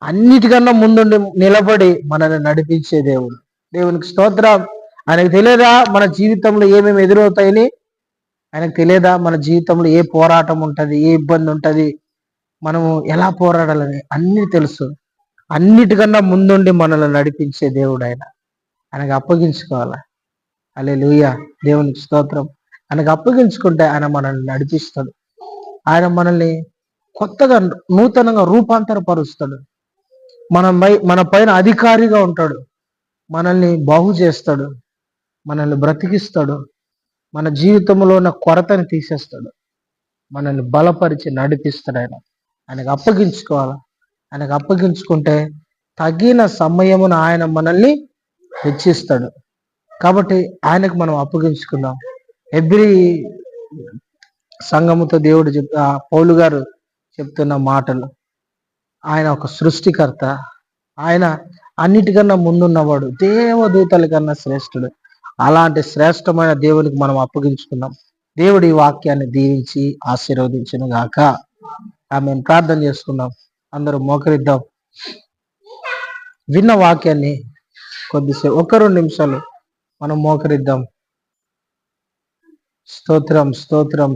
అన్నిటికన్నా ముందుండి నిలబడి మనల్ని నడిపించే దేవుడు. దేవునికి స్తోత్రం. ఆయనకు తెలియదా మన జీవితంలో ఏమేమి ఎదురవుతాయని? ఆయనకు తెలియదా మన జీవితంలో ఏ పోరాటం ఉంటుంది, ఏ ఇబ్బంది ఉంటుంది, మనము ఎలా పోరాడాలని? అన్నీ తెలుసు. అన్నిటికన్నా ముందుండి మనల్ని నడిపించే దేవుడు ఆయన. ఆయనకు అప్పగించుకోవాలా. హల్లెలూయా. దేవునికి స్తోత్రం. ఆయనకు అప్పగించుకుంటే ఆయన మనల్ని నడిపిస్తాడు. ఆయన మనల్ని కొత్తగా నూతనంగా రూపాంతరపరుస్తాడు. మన పైన అధికారిగా ఉంటాడు. మనల్ని బాగు చేస్తాడు, మనల్ని బ్రతికిస్తాడు, మన జీవితంలో ఉన్న కొరతని తీసేస్తాడు, మనల్ని బలపరిచి నడిపిస్తాడు. ఆయనకు అప్పగించుకోవాలి. ఆయనకు అప్పగించుకుంటే తగిన సమయమున ఆయన మనల్ని హెచ్చిస్తాడు. కాబట్టి ఆయనకు మనం అప్పగించుకుందాం. ఎవ్రీ సంఘముతో దేవుడు పౌలు గారు చెప్తున్న మాటలు, ఆయన ఒక సృష్టికర్త, ఆయన అన్నిటికన్నా ముందున్నవాడు, దేవదూతల కన్నా శ్రేష్ఠుడు. అలాంటి శ్రేష్టమైన దేవునికి మనం అప్పగించుకుందాం. దేవుడి వాక్యాన్ని దీవించి ఆశీర్వదించును గాక. ఆమె ప్రార్థన చేసుకుందాం. అందరూ మోకరిద్దాం. విన్న వాక్యాన్ని కొద్దిసేపు 1-2 నిమిషాలు మనం మోకరిద్దాం. స్తోత్రం, స్తోత్రం.